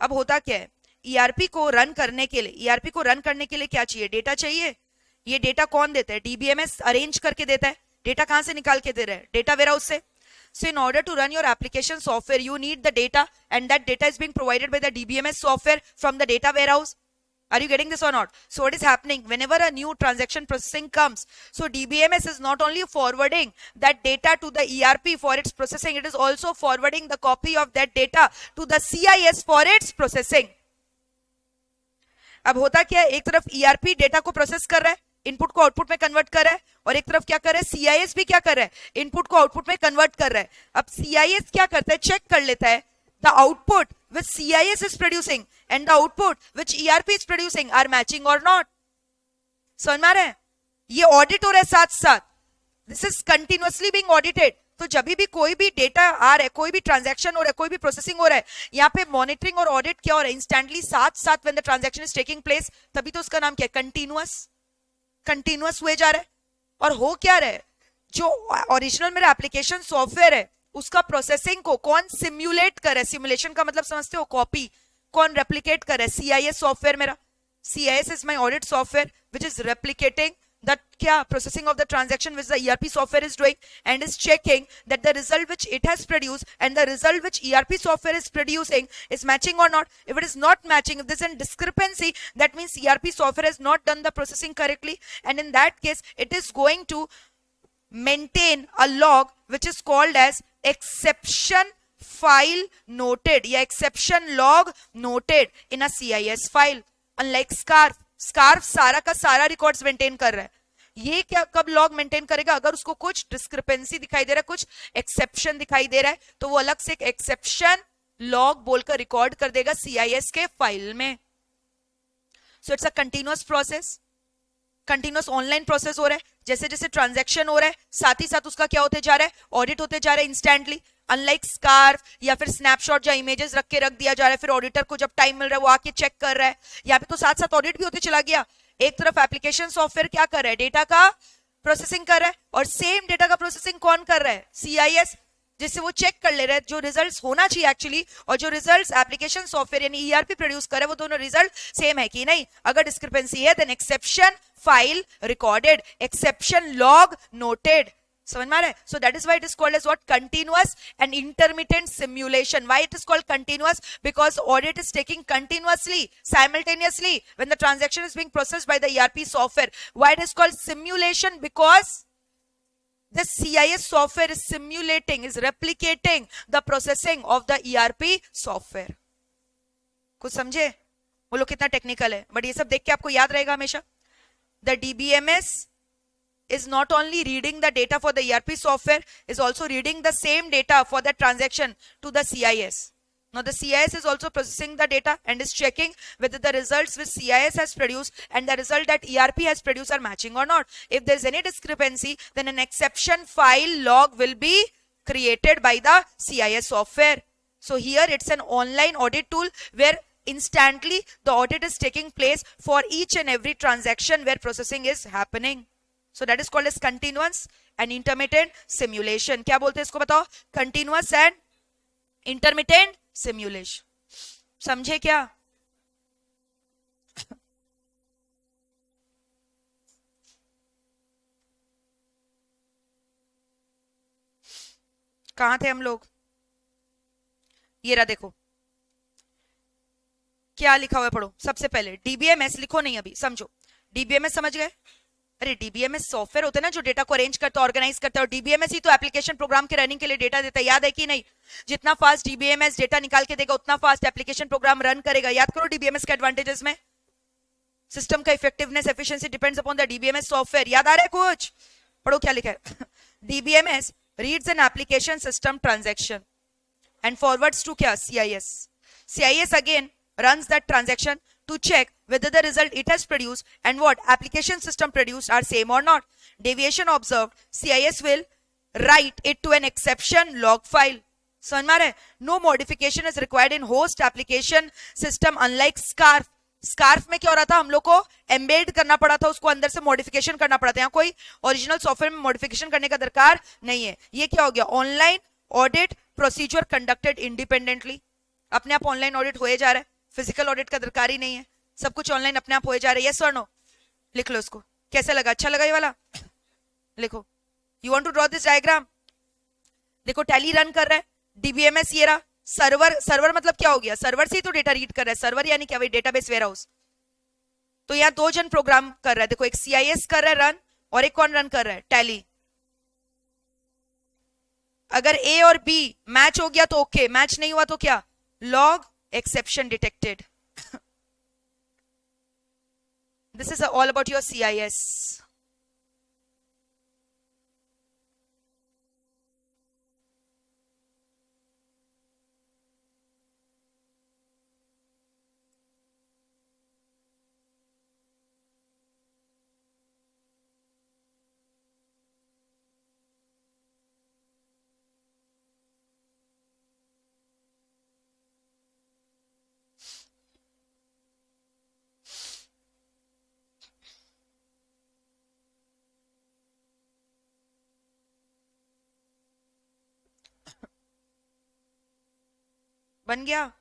अब होता क्या है, ERP को रन करने के लिए, ERP को रन करने के लिए क्या चाहिए, डेटा चाहिए। ये डेटा कौन देता है, DBMS अरेंज करके देता है। डेटा कहाँ से निकाल के दे रहा है, डेटा वेयरहाउस से। So in order to run your application software, you need the data, and that data is being provided by the DBMS software from the data warehouse. Are you getting this or not? So what is happening whenever a new transaction processing comes? So DBMS is not only forwarding that data to the ERP for its processing, it is also forwarding the copy of that data to the CIS for its processing. अब होता क्या है, एक तरफ ERP data को process कर रहा है, इनपुट को आउटपुट में कन्वर्ट कर रहा है, और एक तरफ क्या कर रहा है, सीआईएस भी क्या कर रहा है, इनपुट को आउटपुट में कन्वर्ट कर रहा है। अब सीआईएस क्या करता है, चेक कर लेता है the output which CIS is producing and the output which ERP is producing are matching or not. समझ में आ रहा है? ये ऑडिट हो रहा है साथ साथ, this is continuously being audited. तो जब भी कोई भी डेटा आ रहा है, कोई भी ट्रांजैक्शन हो रहा है, कोई भी प्रोसेसिंग हो रहा है, यहाँ पे मॉनिटरिंग और ऑडिट क्या हो रहा है, इंस्टेंटली साथ साथ when the transaction is taking place, तभी तो उसका नाम क्या है, कंटिन्यूअस हुए जा रहा है। और हो क्या रहा है, जो ओरिजिनल मेरा एप्लीकेशन सॉफ्टवेयर है उसका प्रोसेसिंग को कौन सिम्युलेट कर रहा है, सिमुलेशन का मतलब समझते हो, कॉपी, कौन रेप्लिकेट कर रहा है, सीआईएस सॉफ्टवेयर मेरा, CIS is my audit software which is replicating that क्या processing of the transaction which the ERP software is doing and is checking that the result which it has produced and the result which ERP software is producing is matching or not. If it is not matching, if there is a discrepancy, that means ERP software has not done the processing correctly, and in that case it is going to maintain a log which is called as exception file noted या exception log noted in a CIS file. Unlike scarf सारा का सारा records maintain कर रहा है, ये क्या कब लॉग मेंटेन करेगा, अगर उसको कुछ डिस्क्रिपेंसी दिखाई दे रहा है, कुछ एक्सेप्शन दिखाई दे रहा है, तो वो अलग से एक एक्सेप्शन लॉग बोलकर रिकॉर्ड कर देगा सीआईएस के फाइल में। सो it's a continuous process, continuous online process हो रहा है, जैसे जैसे ट्रांजैक्शन हो रहा है साथ ही साथ उसका क्या होते जा रहा है, ऑडिट होते जा रहा है इंस्टेंटली। अनलाइक स्कार्फ या फिर स्नैपशॉट या इमेजेस रख दिया जा रहा है, फिर ऑडिटर को जब टाइम मिल रहा है वो आके चेक कर रहा है, यहाँ पे तो साथ साथ ऑडिट भी होते चला गया। एक तरफ एप्लीकेशन सॉफ्टवेयर क्या कर रहा है, डेटा का प्रोसेसिंग कर रहा है, और सेम डेटा का प्रोसेसिंग कौन कर रहा है, सीआईएस, जिससे वो चेक कर ले रहा है जो रिजल्ट्स होना चाहिए एक्चुअली, और जो रिजल्ट्स एप्लीकेशन सॉफ्टवेयर यानी ईआरपी प्रोड्यूस करे वो दोनों रिजल्ट सेम है कि नहीं। अगर डिस्क्रिपेंसी है then exception file recorded, exception log noted. समझ में आ रहा है? So that is why it is called as what, continuous and intermittent simulation. Why it is called continuous? Because audit is taking continuously, simultaneously when the transaction is being processed by the ERP software. Why it is called simulation? Because the CIS software is simulating, is replicating the processing of the ERP software. कुछ समझे? वो लोग कितना technical है, but ये सब देख के आपको याद रहेगा हमेशा। The DBMS is not only reading the data for the ERP software, is also reading the same data for the transaction to the CIS. Now the CIS is also processing the data and is checking whether the results which CIS has produced and the result that ERP has produced are matching or not. If there is any discrepancy, then an exception file log will be created by the CIS software. So here it's an online audit tool where instantly the audit is taking place for each and every transaction where processing is happening. So that is called as continuous and intermittent simulation. क्या बोलते हैं इसको बताओ, continuous and intermittent simulation. समझे क्या? कहां थे हम लोग? ये रहा देखो क्या लिखा हुआ है, पढ़ो। सबसे पहले डीबीएमएस लिखो नहीं, अभी समझो। डीबीएमएस समझ गए? अरे डीबीएमएस सॉफ्टवेयर होता है ना जो डेटा को अरेंज करता है, ऑर्गेनाइज करता है, और डीबीएमएस ही तो एप्लीकेशन प्रोग्राम के रनिंग के लिए डेटा देता है, याद है कि नहीं? जितना फास्ट डीबीएमएस डेटा निकाल के देगा उतना फास्ट एप्लीकेशन प्रोग्राम रन करेगा। याद करो डीबीएमएस के एडवांटेजेस में, सिस्टम का effectiveness efficiency depends upon the DBMS software. याद आ रहा है कुछ? पढ़ो क्या लिखा है। DBMS reads an application system transaction and forwards to क्या, CIS. CIS again runs that transaction to check whether the result it has produced and what application system produced are same or not. Deviation observed, CIS will write it to an exception log file. समझ में आ रहा है? No modification is required in host application system unlike Scarf. Scarf में क्या हो रहा था, हम लोग को एम्बेड करना पड़ा था, उसको अंदर से मॉडिफिकेशन करना पड़ा था। यहाँ कोई ओरिजिनल सॉफ्टवेयर में मॉडिफिकेशन करने का दरकार नहीं है। ये क्या हो गया, online audit procedure conducted independently, अपने आप ऑनलाइन ऑडिट होए जा रहा है, फिजिकल ऑडिट का दरकार ही नहीं है, सब कुछ ऑनलाइन अपने आप होए जा रहा है। यस और नो? लिख लो इसको। कैसा लगा, अच्छा लगा ये वाला? लिखो। You want to draw this diagram? देखो टैली रन कर रहा है, डीबीएमएस ये रहा, सर्वर मतलब क्या हो गया, सर्वर से ही तो डेटा रीड कर रहा है। सर्वर यानी क्या भाई, डेटाबेस वेयरहाउस। तो यहाँ दो जन प्रोग्राम कर रहा है, देखो एक सीआईएस कर रहा है रन, और एक कौन रन कर रहा है, टैली। अगर ए और बी मैच हो गया तो ओके, मैच नहीं हुआ तो क्या, log exception detected. This is all about your CIS. बन गया?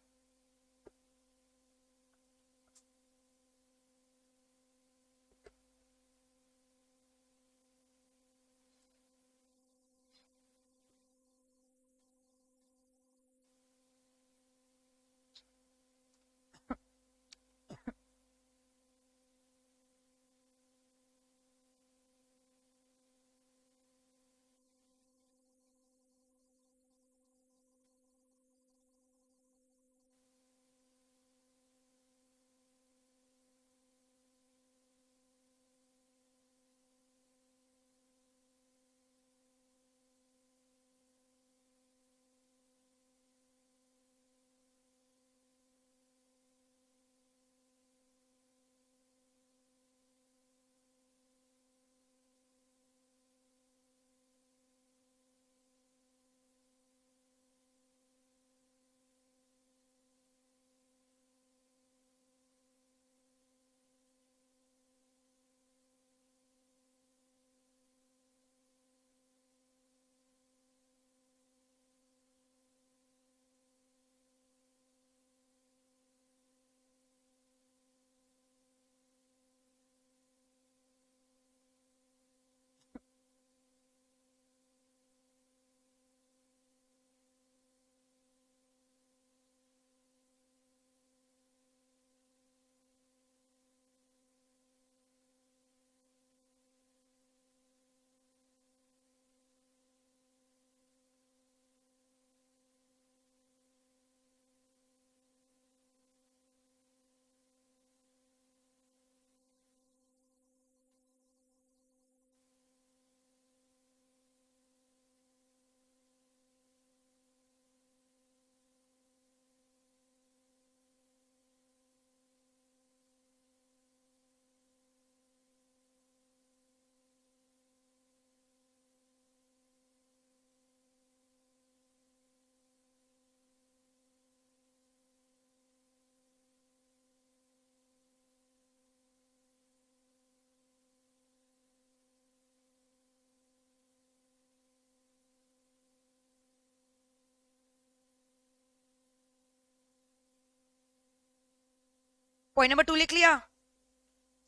पॉइंट नंबर 2 लिख लिया?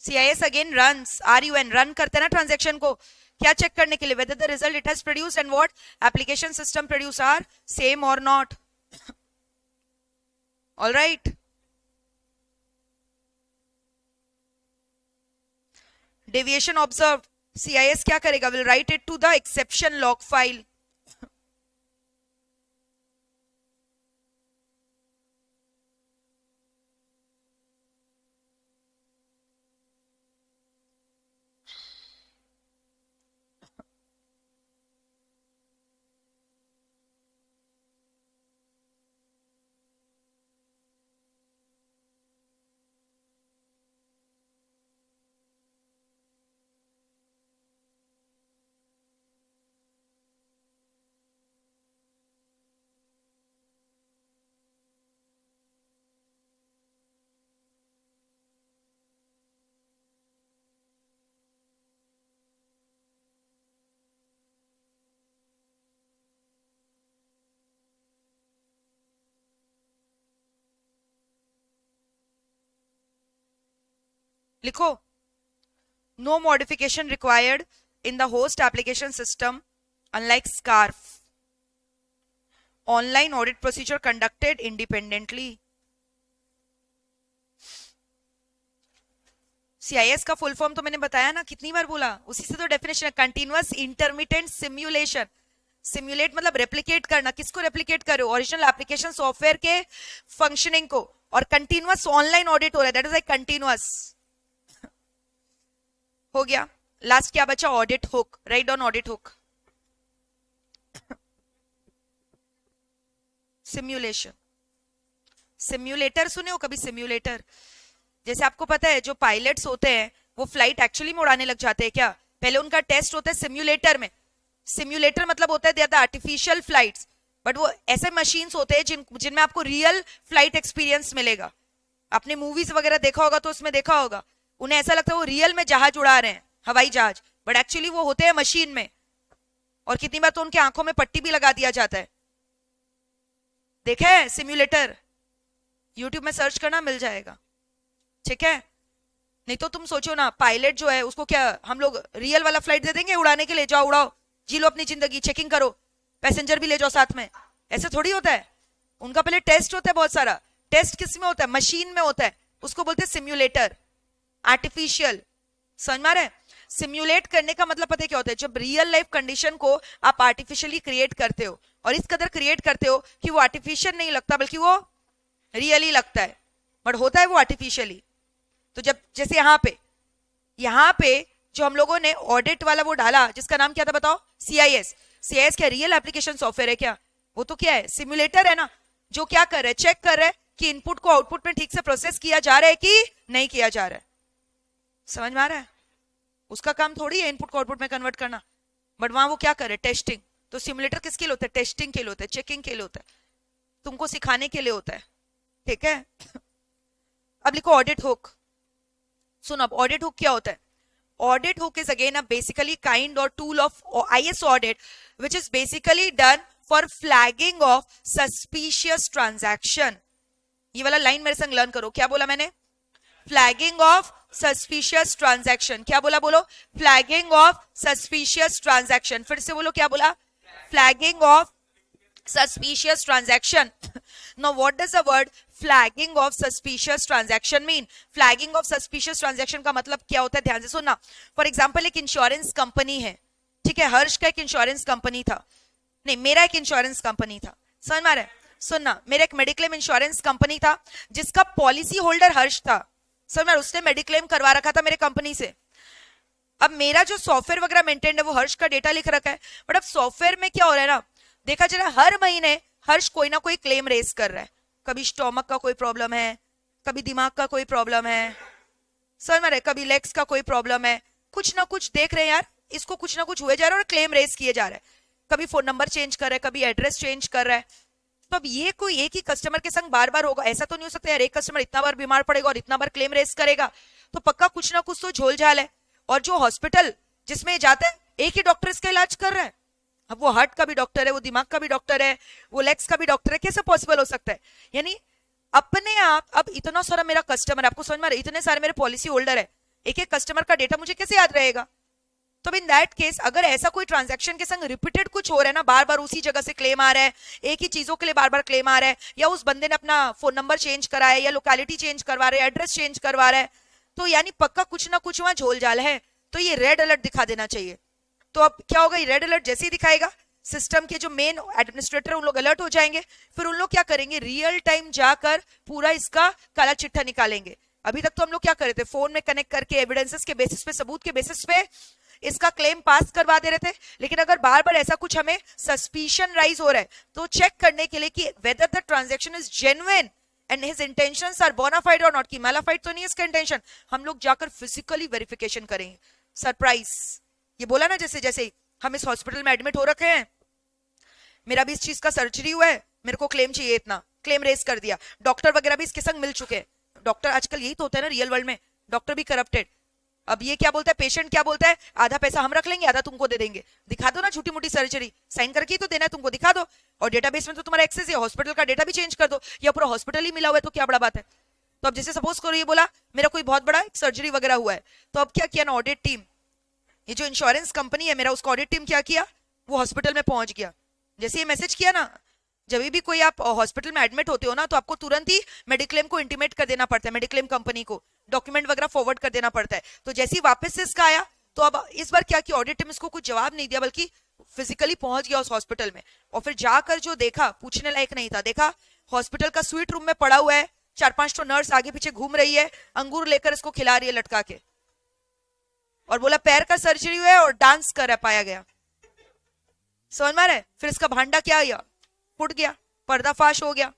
CIS again runs RUN run करते हैं ना ट्रांजेक्शन को, क्या चेक करने के लिए? whether the result it has produced and what application system produce are same or not. all right, deviation observed, CIS क्या करेगा? will write it to the exception log file. लिखो, no modification required in the host application system unlike SCARF. Online audit procedure conducted independently. CIS का full form तो मैंने बताया ना, कितनी बार बोला, उसी से तो डेफिनेशन है, कंटिन्यूअस इंटरमिटेंट सिम्युलेशन. सिम्युलेट मतलब रेप्लिकेट करना. किसको रेप्लिकेट करो? ओरिजिनल एप्लीकेशन सॉफ्टवेयर के फंक्शनिंग को. और कंटिन्यूअस ऑनलाइन ऑडिट हो रहा है, दैट इज लाइक कंटिन्यूअस. हो गया। लास्ट क्या बचा? Audit hook. Right down audit hook. Simulation, simulator सुने हो कभी? सिम्युलेटर, जैसे आपको पता है जो पायलट्स होते हैं वो फ्लाइट एक्चुअली में उड़ाने लग जाते हैं क्या? पहले उनका टेस्ट होता है सिम्युलेटर में। सिम्युलेटर मतलब होता है आर्टिफिशियल फ्लाइट्स, बट वो ऐसे मशीन्स होते हैं जिनमें आपको रियल फ्लाइट एक्सपीरियंस मिलेगा। आपने मूवीज वगैरह देखा होगा तो उसमें देखा होगा, उन्हें ऐसा लगता है वो रियल में जहाज उड़ा रहे हैं, हवाई जहाज, बट एक्चुअली वो होते हैं मशीन में। और कितनी बार तो उनके आंखों में पट्टी भी लगा दिया जाता है। देखा है सिम्युलेटर? यूट्यूब में सर्च करना, मिल जाएगा। ठीक है, नहीं तो तुम सोचो ना, पायलट जो है उसको क्या हम लोग रियल वाला फ्लाइट दे देंगे उड़ाने के लिए, जाओ उड़ाओ, जी लो अपनी जिंदगी, चेकिंग करो, पैसेंजर भी ले जाओ साथ में? ऐसे थोड़ी होता है। उनका पहले टेस्ट होता है, बहुत सारा टेस्ट किस में होता है? मशीन में होता है, उसको बोलते हैं सिम्युलेटर, आर्टिफिशियल। समझ में आ रहा है? सिम्युलेट करने का मतलब पता है क्या होता है? जब रियल लाइफ कंडीशन को आप आर्टिफिशियली क्रिएट करते हो, और इस कदर क्रिएट करते हो कि वो आर्टिफिशियल नहीं लगता बल्कि वो रियली लगता है, बट होता है वो आर्टिफिशियली। तो जब जैसे यहाँ पे जो हम लोगों ने ऑडिट वाला वो डाला, जिसका नाम क्या था बताओ? सीआईएस। सीआईएस क्या रियल एप्लीकेशन सॉफ्टवेयर है क्या? वो तो क्या है? सिम्युलेटर है ना, जो क्या कर रहा है? चेक कर रहा है कि इनपुट को आउटपुट में ठीक से प्रोसेस किया जा रहा है कि नहीं किया जा रहा है। समझ में आ रहा है? उसका काम थोड़ी है इनपुट को आउटपुट में कन्वर्ट करना, बट वहां वो क्या करे? टेस्टिंग। तो सिम्युलेटर किसके लिए होता है? टेस्टिंग के लिए होता है, चेकिंग के लिए होता है, तुमको सिखाने के लिए होता है। ठीक है, अब लिखो ऑडिट हुक। सुनो, अब ऑडिट हुक क्या होता है? Audit hook is again a basically kind or tool of IS audit, which is basically done for flagging of suspicious transaction. ये वाला लाइन मेरे संग लर्न करो। क्या बोला मैंने? Flagging of suspicious transaction. क्या बोला? बोलो, फ्लैगिंग ऑफ सस्पिशियस ट्रांजैक्शन। फिर से बोलो, क्या बोला? Flagging of suspicious transaction. Now what does the word flagging of suspicious transaction mean? Flagging of suspicious transaction का मतलब क्या होता है? ध्यान से सुनना। फॉर एग्जाम्पल एक इंश्योरेंस कंपनी है, ठीक है, हर्ष का एक इंश्योरेंस कंपनी था, नहीं मेरा एक इंश्योरेंस कंपनी था। समझ में आ रहा है? सुनना, मेरा एक मेडिक्लेम इंश्योरेंस कंपनी था जिसका पॉलिसी होल्डर हर्ष था। समझ में? उसने मेडिक्लेम करवा रखा था मेरे कंपनी से। अब मेरा जो सॉफ्टवेयर वगैरह मेंटेन है वो हर्ष का डेटा लिख रखा है, बट अब सॉफ्टवेयर में क्या हो रहा है ना, देखा जरा, हर महीने हर्ष कोई ना कोई क्लेम रेस कर रहा है। कभी स्टोमक का कोई प्रॉब्लम है, कभी दिमाग का कोई प्रॉब्लम है, समझ में, कभी लेग्स का कोई प्रॉब्लम है, कुछ ना कुछ देख रहे हैं यार, इसको कुछ ना कुछ हुए जा रहा है और क्लेम रेस किए जा रहा है। कभी फोन नंबर चेंज कर रहा है, कभी एड्रेस चेंज कर रहा है। तो अब ये कोई एक ही कस्टमर के संग बार बार होगा? ऐसा तो नहीं हो सकता यार, एक कस्टमर इतना बार बीमार पड़ेगा और इतना बार क्लेम रेस करेगा, तो पक्का कुछ ना कुछ तो झोल झाल है। और जो हॉस्पिटल जिसमें जाता है, एक ही डॉक्टर इसका इलाज कर रहा है। अब वो हार्ट का भी डॉक्टर है, वो दिमाग का भी डॉक्टर है, वो लेग्स का भी डॉक्टर है, कैसे पॉसिबल हो सकता है? यानी अपने आप, अब इतना सारा मेरा कस्टमर, आपको समझ में, इतने सारे मेरे पॉलिसी होल्डर है, एक एक कस्टमर का डेटा मुझे कैसे याद रहेगा? तो इन दैट केस अगर ऐसा कोई ट्रांजैक्शन के संग रिपीटेड कुछ हो रहा है ना, बार बार उसी जगह से क्लेम आ रहा है, एक ही चीजों के लिए बार बार क्लेम आ रहा है, या उस बंदे ने अपना फोन नंबर चेंज करा है, या लोकेलिटी चेंज करवा रहा है, एड्रेस चेंज करवा रहा है, तो यानी पक्का कुछ ना कुछ वहां झोल झाल है। तो ये रेड अलर्ट दिखा देना चाहिए। तो अब क्या होगा? ये रेड अलर्ट जैसे ही दिखाएगा, सिस्टम के जो मेन एडमिनिस्ट्रेटर उन लोग अलर्ट हो जाएंगे, फिर उन लोग क्या करेंगे? रियल टाइम जाकर पूरा इसका काला चिट्ठा निकालेंगे। अभी तक तो हम लोग क्या कर रहे थे? फोन में कनेक्ट करके एविडेंसेस के बेसिस पे, सबूत के बेसिस पे इसका क्लेम पास करवा दे रहे थे। लेकिन अगर बार बार ऐसा कुछ हमें सस्पिशन राइज हो रहा है, तो चेक करने के लिए कि whether the transaction is genuine and his intentions are bonafide or not, की मैलाफाइड तो नहीं इसका इंटेंशन, हम लोग जाकर फिजिकली वेरिफिकेशन करेंगे। सरप्राइज, ये बोला ना, जैसे जैसे हम इस हॉस्पिटल में एडमिट हो रखे हैं, मेरा भी इस चीज का सर्जरी हुआ है, मेरे को क्लेम चाहिए, इतना क्लेम रेस कर दिया, डॉक्टर वगैरह भी इसके संग मिल चुके हैं। डॉक्टर आजकल यही तो होता है ना रियल वर्ल्ड में, डॉक्टर भी करप्टेड। अब ये क्या बोलता है, पेशेंट क्या बोलता है? आधा पैसा हम रख लेंगे, आधा तुमको दे देंगे। दिखा दो ना छोटी मोटी सर्जरी, साइन करके ही तो देना है तुमको, दिखा दो। और डेटाबेस में तो तुम्हारा एक्सेस है, हॉस्पिटल का डेटा भी चेंज कर दो, या पूरा हॉस्पिटल ही मिला हुआ है, तो क्या बड़ा बात है? तो अब जैसे सपोज करो ये बोला मेरा कोई बहुत बड़ा सर्जरी वगैरह हुआ है, तो अब क्या किया ना ऑडिट टीम, ये जो इंश्योरेंस कंपनी है मेरा, उसका ऑडिट टीम क्या किया? वो हॉस्पिटल में पहुंच गया। जैसे ये मैसेज किया ना, जब भी कोई आप हॉस्पिटल में एडमिट होते हो ना, तो आपको तुरंत ही मेडिक्लेम को इंटीमेट कर देना पड़ता है, मेडिक्लेम कंपनी को डॉक्यूमेंट वगैरह फॉरवर्ड कर देना पड़ता है। तो जैसे ही वापस से इसका आया, तो अब इस बार क्या किया ऑडिट टीम, इसको कुछ जवाब नहीं दिया, बल्कि फिजिकली पहुंच गया उस हॉस्पिटल में। और फिर जाकर जो देखा, पूछने लायक नहीं था, देखा हॉस्पिटल का स्वीट रूम में पड़ा हुआ है, 4-5 तो नर्स आगे पीछे घूम रही है, अंगूर लेकर इसको खिला रही है लटका के। और बोला पैर का सर्जरी हुआ है और डांस कर रहा पाया गया, समझ में आ रहा है? फिर इसका भांडा क्या हुआ, फूट गया, पर्दाफाश हो गया।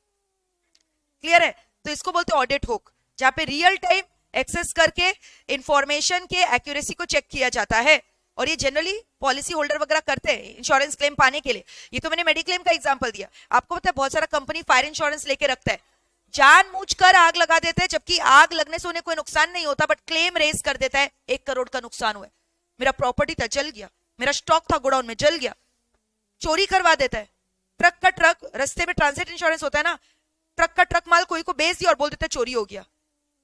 क्लियर है? तो इसको बोलते हैं ऑडिट हुक, जहां पे रियल टाइम एक्सेस करके इंफॉर्मेशन के एक्यूरेसी को चेक किया जाता है। और ये जनरली पॉलिसी होल्डर वगैरह करते हैं इंश्योरेंस क्लेम पाने के लिए। ये तो मैंने मेडिक्लेम का एग्जांपल दिया। आपको पता है बहुत सारा कंपनी फायर इंश्योरेंस लेके रखता है, जानबूझकर आग लगा देते हैं, जबकि आग लगने से उन्हें कोई नुकसान नहीं होता, बट क्लेम रेज कर देता है 1 करोड़ का नुकसान हुआ है, मेरा प्रॉपर्टी था जल गया, मेरा स्टॉक था गोडाउन में जल गया, चोरी करवा देता है। ट्रक का ट्रक, रास्ते में ट्रांजिट इंश्योरेंस होता है ना, ट्रक का ट्रक माल कोई को बेच दिया और बोल देता है चोरी हो गया,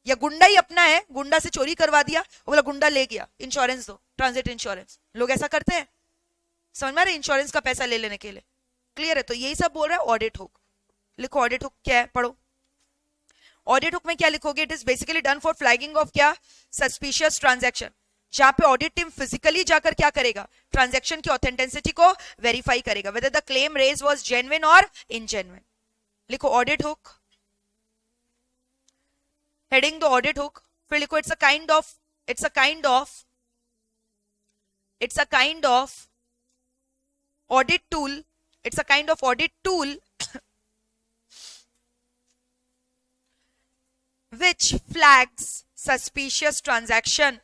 या गुंडा ही अपना है, गुंडा से चोरी करवा दिया, बोला गुंडा ले गया, इंश्योरेंस दो, ट्रांजिट इंश्योरेंस। लोग ऐसा करते हैं, समझ में आ रहा है? इंश्योरेंस का पैसा ले लेने के लिए। क्लियर है? तो यही सब बोल रहा है ऑडिट हुक। लिखो ऑडिट हुक क्या है, पढ़ो। ऑडिट हुक में क्या लिखोगे? It is basically done for flagging of क्या, सस्पिशियस ट्रांजैक्शन, जहां पे ऑडिट टीम फिजिकली जाकर क्या करेगा, ट्रांजैक्शन की ऑथेंटिसिटी को वेरीफाई करेगा, whether the claim raise was genuine or ingenuine. लिखो audit hook, heading the audit hook. फिर लिखो it's a kind of audit tool, it's a kind of audit tool which flags suspicious transaction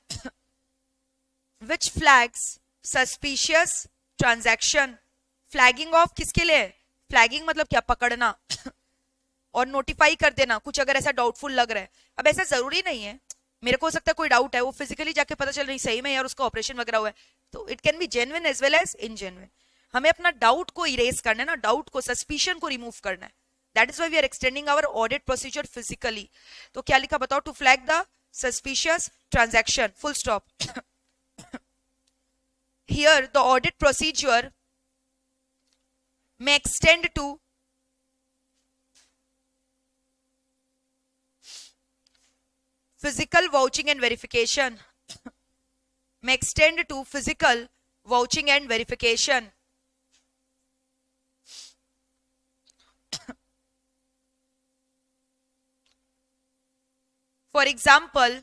which flags suspicious transaction। Flagging of किसके लिए? Flagging मतलब क्या, पकड़ना और notify कर देना कुछ अगर ऐसा डाउटफुल लग रहा है। अब ऐसा जरूरी नहीं है, मेरे को हो सकता है कोई डाउट है, वो फिजिकली जाके पता चल रही सही में यार उसका ऑपरेशन वगैरह हुआ है, तो it can be genuine as well as ingenuine. हमें अपना डाउट को इरेज करना है ना, डाउट को, सस्पिशन को रिमूव करना है। That is why we are extending our audit procedure physically। तो क्या लिखा बताओ? To flag the suspicious transaction, full stop। Here the audit procedure may extend to physical vouching and verification, may extend to physical vouching and verification। For example,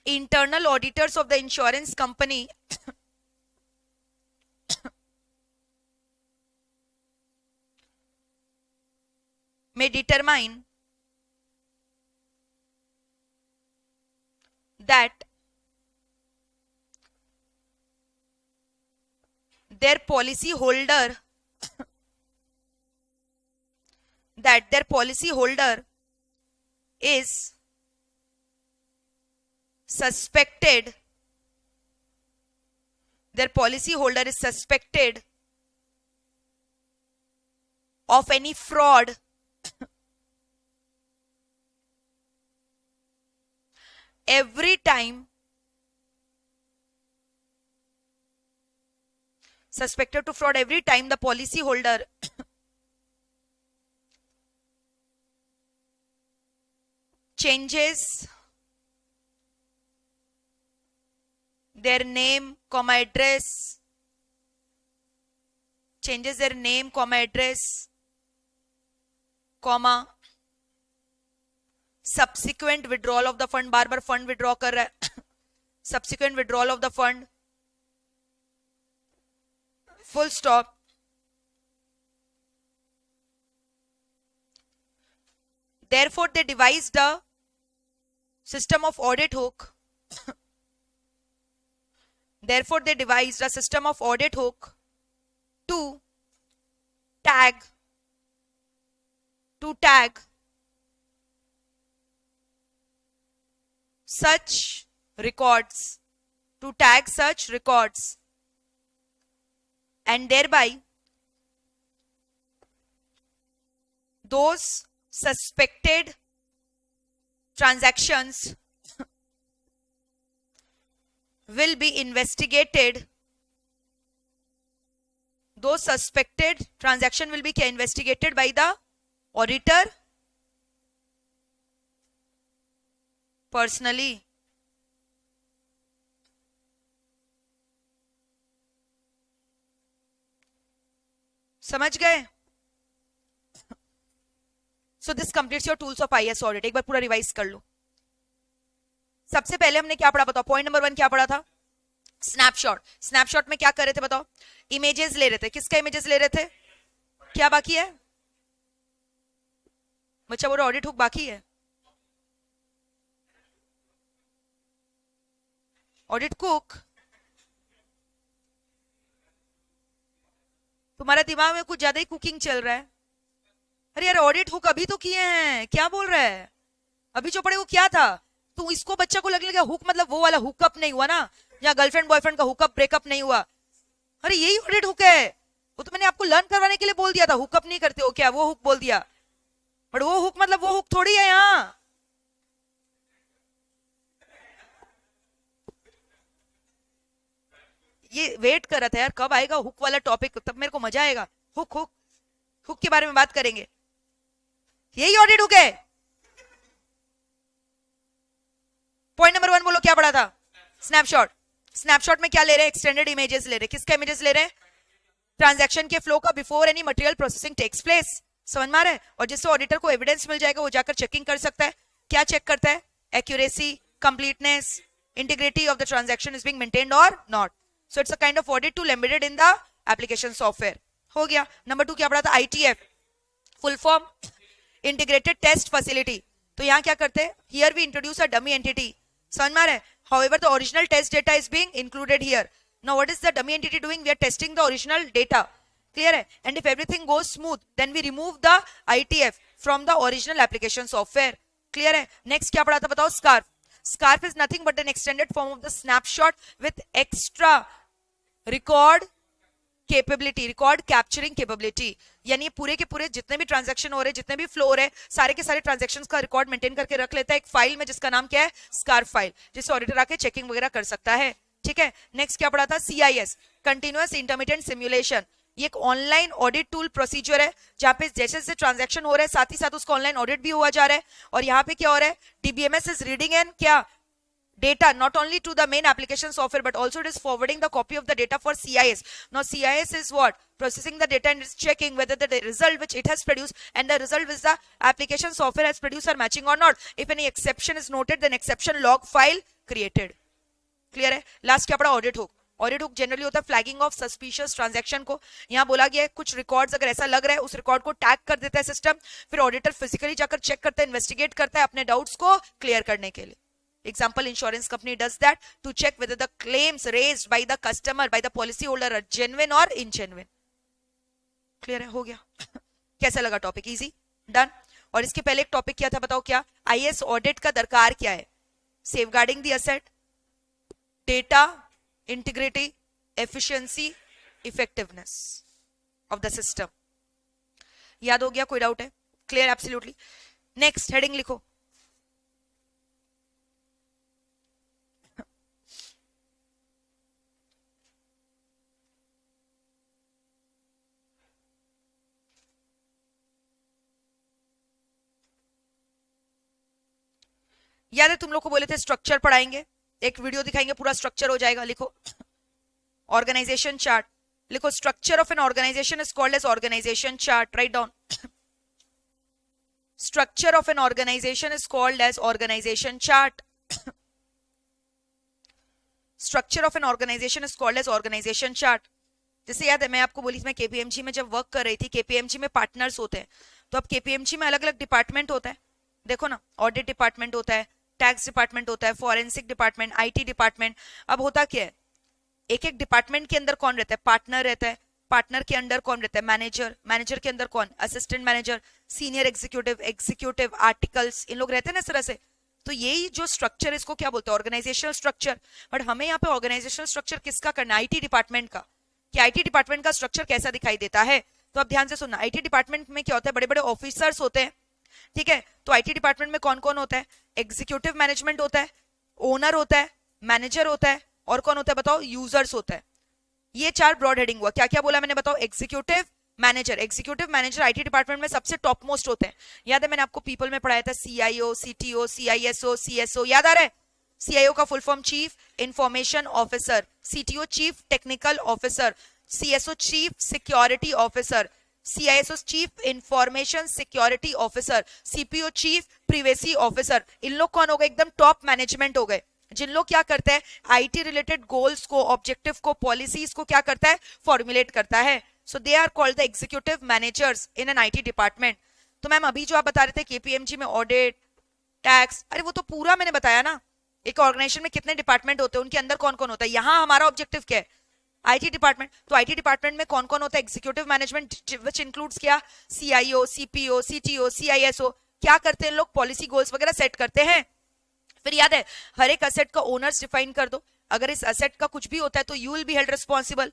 internal auditors of the insurance company may determine that their policy holder is suspected of any fraud every time the policy holder changes their name, address, subsequent withdrawal of the fund, bar bar fund withdraw कर रहा है, subsequent withdrawal of the fund, full stop। Therefore they devised a system of audit hook to tag such records, and thereby those suspected transactions will be investigated by the auditor personally। समझ गए? So this completes your tools of IAS audit. एक बार पूरा revise कर लो। सबसे पहले हमने क्या पढ़ा बताओ? पॉइंट नंबर 1 क्या पढ़ा था? स्नैपशॉट। स्नैपशॉट में क्या कर रहे थे बताओ? इमेजेस ले रहे थे। किसका इमेजेस ले रहे थे? क्या बाकी है बच्चा? बोलो ऑडिट हुक बाकी है। ऑडिट कुक, तुम्हारा दिमाग में कुछ ज्यादा ही कुकिंग चल रहा है। अरे यार ऑडिट हुक अभी तो किए हैं, क्या बोल रहा है? अभी जो पढ़े वो क्या था? तू इसको बच्चा को लगने लगा हुक मतलब वो वाला हुकअप नहीं हुआ ना, या गर्लफ्रेंड बॉयफ्रेंड का हुकअप ब्रेकअप नहीं हुआ। अरे यही ऑडिट हुक है। वो तो मैंने आपको लर्न करवाने के लिए बोल दिया था। हुकअप नहीं करते हो क्या? वो हुक बोल दिया, बट वो हुक मतलब वो हुक थोड़ी है यहाँ। ये वेट कर रहा था यार कब आएगा हुक वाला टॉपिक, तब मेरे को मजा आएगा। हुक हुक हुक के बारे में बात करेंगे। यही ऑडिट हुक है। पॉइंट नंबर 1 बोलो क्या पढ़ा था? स्नैपशॉट। स्नैपशॉट में क्या ले रहे हैं? एक्सटेंडेड इमेजेस ले रहे हैं। किसका इमेजेस ले रहे हैं? ट्रांजैक्शन के फ्लो का before any material processing takes place. समझ में आ रहा है? और जिससे ऑडिटर को एविडेंस मिल जाएगा वो जाकर चेकिंग कर सकता है। क्या चेक करता है? Accuracy, completeness, integrity of the transaction is being maintained और not. So it's a kind of audit tool embedded in the application software. हो गया। नंबर 2 क्या पढ़ा था? ITF, full form integrated test facility. तो यहाँ क्या करते हैं? Here we introduce a dummy entity. समझ में आ रहा है? However, the original test data is being included here. Now, what is the dummy entity doing? We are testing the original data. Clear है? And if everything goes smooth, then we remove the ITF from the original application software. Clear है? Next क्या पढ़ा था बताओ? Scarf. Scarf is nothing but an extended form of the snapshot with extra record capability, record capturing capability. यानी पूरे के पूरे जितने भी ट्रांजैक्शन हो रहे, जितने भी फ्लो हो रहे, सारे के सारे ट्रांजैक्शंस का रिकॉर्ड मेंटेन करके रख लेता है एक फाइल में जिसका नाम क्या है? स्कार्फ फाइल, जिससे ऑडिटर आके चेकिंग वगैरह कर सकता है। ठीक है। नेक्स्ट क्या पढ़ा था? CIS, continuous intermittent simulation. ये एक ऑनलाइन ऑडिट टूल प्रोसीजर है जहां पे जैसे जैसे ट्रांजैक्शन हो रहा है साथ ही साथ उसका ऑनलाइन ऑडिट भी हुआ जा रहा है। और यहाँ पे क्या हो रहा है? डीबीएमएस इज रीडिंग एंड क्या data not only to the main application software but also it is forwarding the copy of the data for CIS. Now CIS is what? Processing the data and it's checking whether the result which it has produced and the result which the application software has produced are matching or not. If any exception is noted, then exception log file created. Clear है? Last क्या पढ़ा? Audit hook. Audit hook generally होता है flagging of suspicious transaction को। यहाँ बोला गया है कुछ रिकॉर्ड्स अगर ऐसा लग रहा है उस रिकॉर्ड को टैग कर देता है सिस्टम, फिर ऑडिटर फिजिकली जाकर चेक करता है, इन्वेस्टिगेट करता है अपने डाउट्स को क्लियर करने के लिए। Example, insurance company does that to check whether the claims raised by the customer, by the policy holder are genuine or ingenuine. Clear है? हो गया। कैसा लगा टॉपिक? Easy, done. और इसके पहले एक टॉपिक क्या था बताओ? क्या आईएएस ऑडिट का दरकार क्या है? Safeguarding the asset, data integrity, efficiency, effectiveness of the system. याद हो गया? कोई डाउट है? क्लियर? एब्सोल्युटली। नेक्स्ट हेडिंग लिखो। याद है तुम लोग को बोले थे स्ट्रक्चर पढ़ाएंगे, एक वीडियो दिखाएंगे पूरा स्ट्रक्चर हो जाएगा। लिखो ऑर्गेनाइजेशन चार्ट। लिखो structure of an organisation is called as organisation chart. Write down. Structure of an organisation is called as organisation chart. Structure of an organisation is called as organisation chart. जैसे याद है मैं आपको बोली थी मैं KPMG में जब वर्क कर रही थी, केपीएमजी में पार्टनर्स होते हैं, तो अब केपीएमजी में अलग अलग डिपार्टमेंट होता है। देखो ना, ऑडिट डिपार्टमेंट होता है, टैक्स डिपार्टमेंट होता है, फॉरेंसिक डिपार्टमेंट, आईटी डिपार्टमेंट। अब होता क्या है, एक एक डिपार्टमेंट के अंदर कौन रहता है? पार्टनर रहता है। पार्टनर के अंदर कौन रहता है? मैनेजर। मैनेजर के अंदर कौन? Assistant manager, senior executive, executive, articles, इन लोग रहते हैं ना इस तरह से। तो यही जो स्ट्रक्चर इसको क्या बोलते हैं? Organisational structure. बट हमें यहाँ पे ऑर्गेनाइजेशनल स्ट्रक्चर किसका करना? आईटी डिपार्टमेंट का। कि आईटी डिपार्टमेंट का स्ट्रक्चर कैसा दिखाई देता है? तो अब ध्यान से सुनना। आईटी डिपार्टमेंट में क्या होता है? बड़े बड़े ऑफिसर्स होते हैं। ठीक है। तो आईटी डिपार्टमेंट में कौन कौन होता है? एग्जीक्यूटिव मैनेजमेंट होता है, ओनर होता है, मैनेजर होता है, और कौन होता है बताओ? यूजर्स होता है। ये चार ब्रॉड हेडिंग हुआ। क्या क्या बोला मैंने बताओ? Executive manager. Executive manager IT department में सबसे टॉप मोस्ट होते हैं। याद है मैंने आपको पीपल में पढ़ाया था सीआईओ, सीटीओ, सीआईएसओ, सीएसओ। याद आ रहा है? सीआईओ का full form chief information officer, CTO chief technical officer, CSO chief security officer, CISO chief information security officer, CPO chief privacy officer, इन लोग कौन हो गए, एकदम टॉप मैनेजमेंट हो गए, जिन लोग क्या करते हैं आईटी रिलेटेड गोल्स को, ऑब्जेक्टिव को, पॉलिसीज को क्या करता है, फॉर्मुलेट करता है. So they are called the executive managers in an IT department. तो मैम अभी जो आप बता रहे थे केपीएमजी में ऑडिट, टैक्स, अरे वो तो पूरा मैंने बताया ना. एक ऑर्गेनाइजेशन में कितने डिपार्टमेंट होते हैं, उनके अंदर कौन कौन होता है, यहाँ हमारा ऑब्जेक्टिव क्या है, आईटी डिपार्टमेंट. तो आईटी डिपार्टमेंट में कौन कौन होता है, एग्जीक्यूटिव मैनेजमेंट विच इंक्लूड्स क्या, सीआईओ, सीपीओ, सीटीओ, सीआईएसओ. क्या करते हैं लोग, पॉलिसी गोल्स वगैरह सेट करते हैं. फिर याद है हर एक असेट का ओनर्स डिफाइन कर दो. अगर इस असेट का कुछ भी होता है तो you will be held responsible.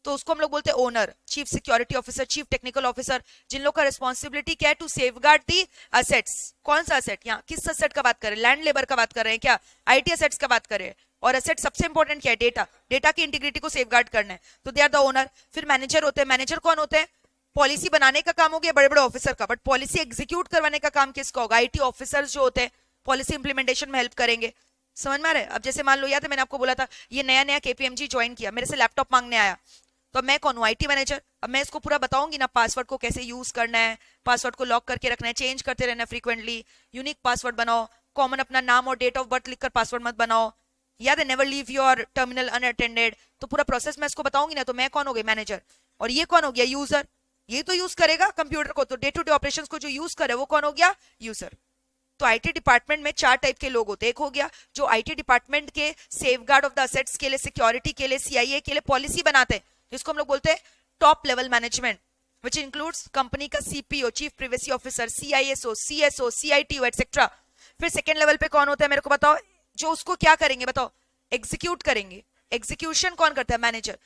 तो उसको हम लोग बोलते हैं owner, chief security officer, chief technical officer, जिन लोग का रिस्पॉन्सिबिलिटी क्या है, टू सेफगार्ड दी असेट्स. कौन सा असेट, यहाँ किस असेट का बात कर रहे हैं, लैंड लेबर का बात कर रहे हैं क्या, आईटी असेट्स का बात कर रहे हैं. और असेट सबसे इंपॉर्टेंट क्या है, डेटा, डेटा की इंटीग्रिटी को सेफगार्ड करना है. तो दे आर द ओनर. फिर मैनेजर होते हैं. मैनेजर कौन होते हैं, पॉलिसी बनाने का काम हो गया बड़े बड़े ऑफिसर का, बट पॉलिसी एग्जीक्यूट करवाने का काम किसका होगा, आईटी ऑफिसर्स जो होते हैं पॉलिसी इंप्लीमेंटेशन में हेल्प करेंगे. समझ में आ रहा है. अब जैसे मान लो याद है मैंने आपको बोला था ये नया नया केपीएमजी ज्वाइन किया, मेरे से लैपटॉप मांगने आया, तो मैं कौन हूँ, आईटी मैनेजर. अब मैं इसको पूरा बताऊंगी ना, पासवर्ड को कैसे यूज करना है, पासवर्ड को लॉक करके रखना है, चेंज करते रहना फ्रीक्वेंटली, यूनिक पासवर्ड बनाओ, कॉमन अपना नाम और डेट ऑफ बर्थ लिखकर पासवर्ड मत बनाओ, याद है never leave your terminal unattended. तो पूरा प्रोसेस मैं इसको बताऊंगी ना, तो मैं कौन हो गई, मैनेजर. और ये कौन हो गया, यूजर. ये तो यूज करेगा कंप्यूटर को, तो डे टू डे ऑपरेशंस को जो यूज करे वो कौन हो गया, यूजर. तो आईटी डिपार्टमेंट में चार टाइप के लोग होते हैं. एक हो गया जो आईटी डिपार्टमेंट के सेफगार्ड ऑफ द असेट्स के लिए, सिक्योरिटी के लिए, सीआईए के लिए पॉलिसी बनाते हैं, जिसको हम लोग बोलते हैं top level management, which includes company का CPO, chief privacy officer, CISO, CSO, CITO etcetera. फिर सेकेंड लेवल पे कौन होता है मेरे को बताओ, जो उसको क्या करेंगे बताओ, एग्जीक्यूट करेंगे. एग्जीक्यूशन कौन करता है, मैनेजर.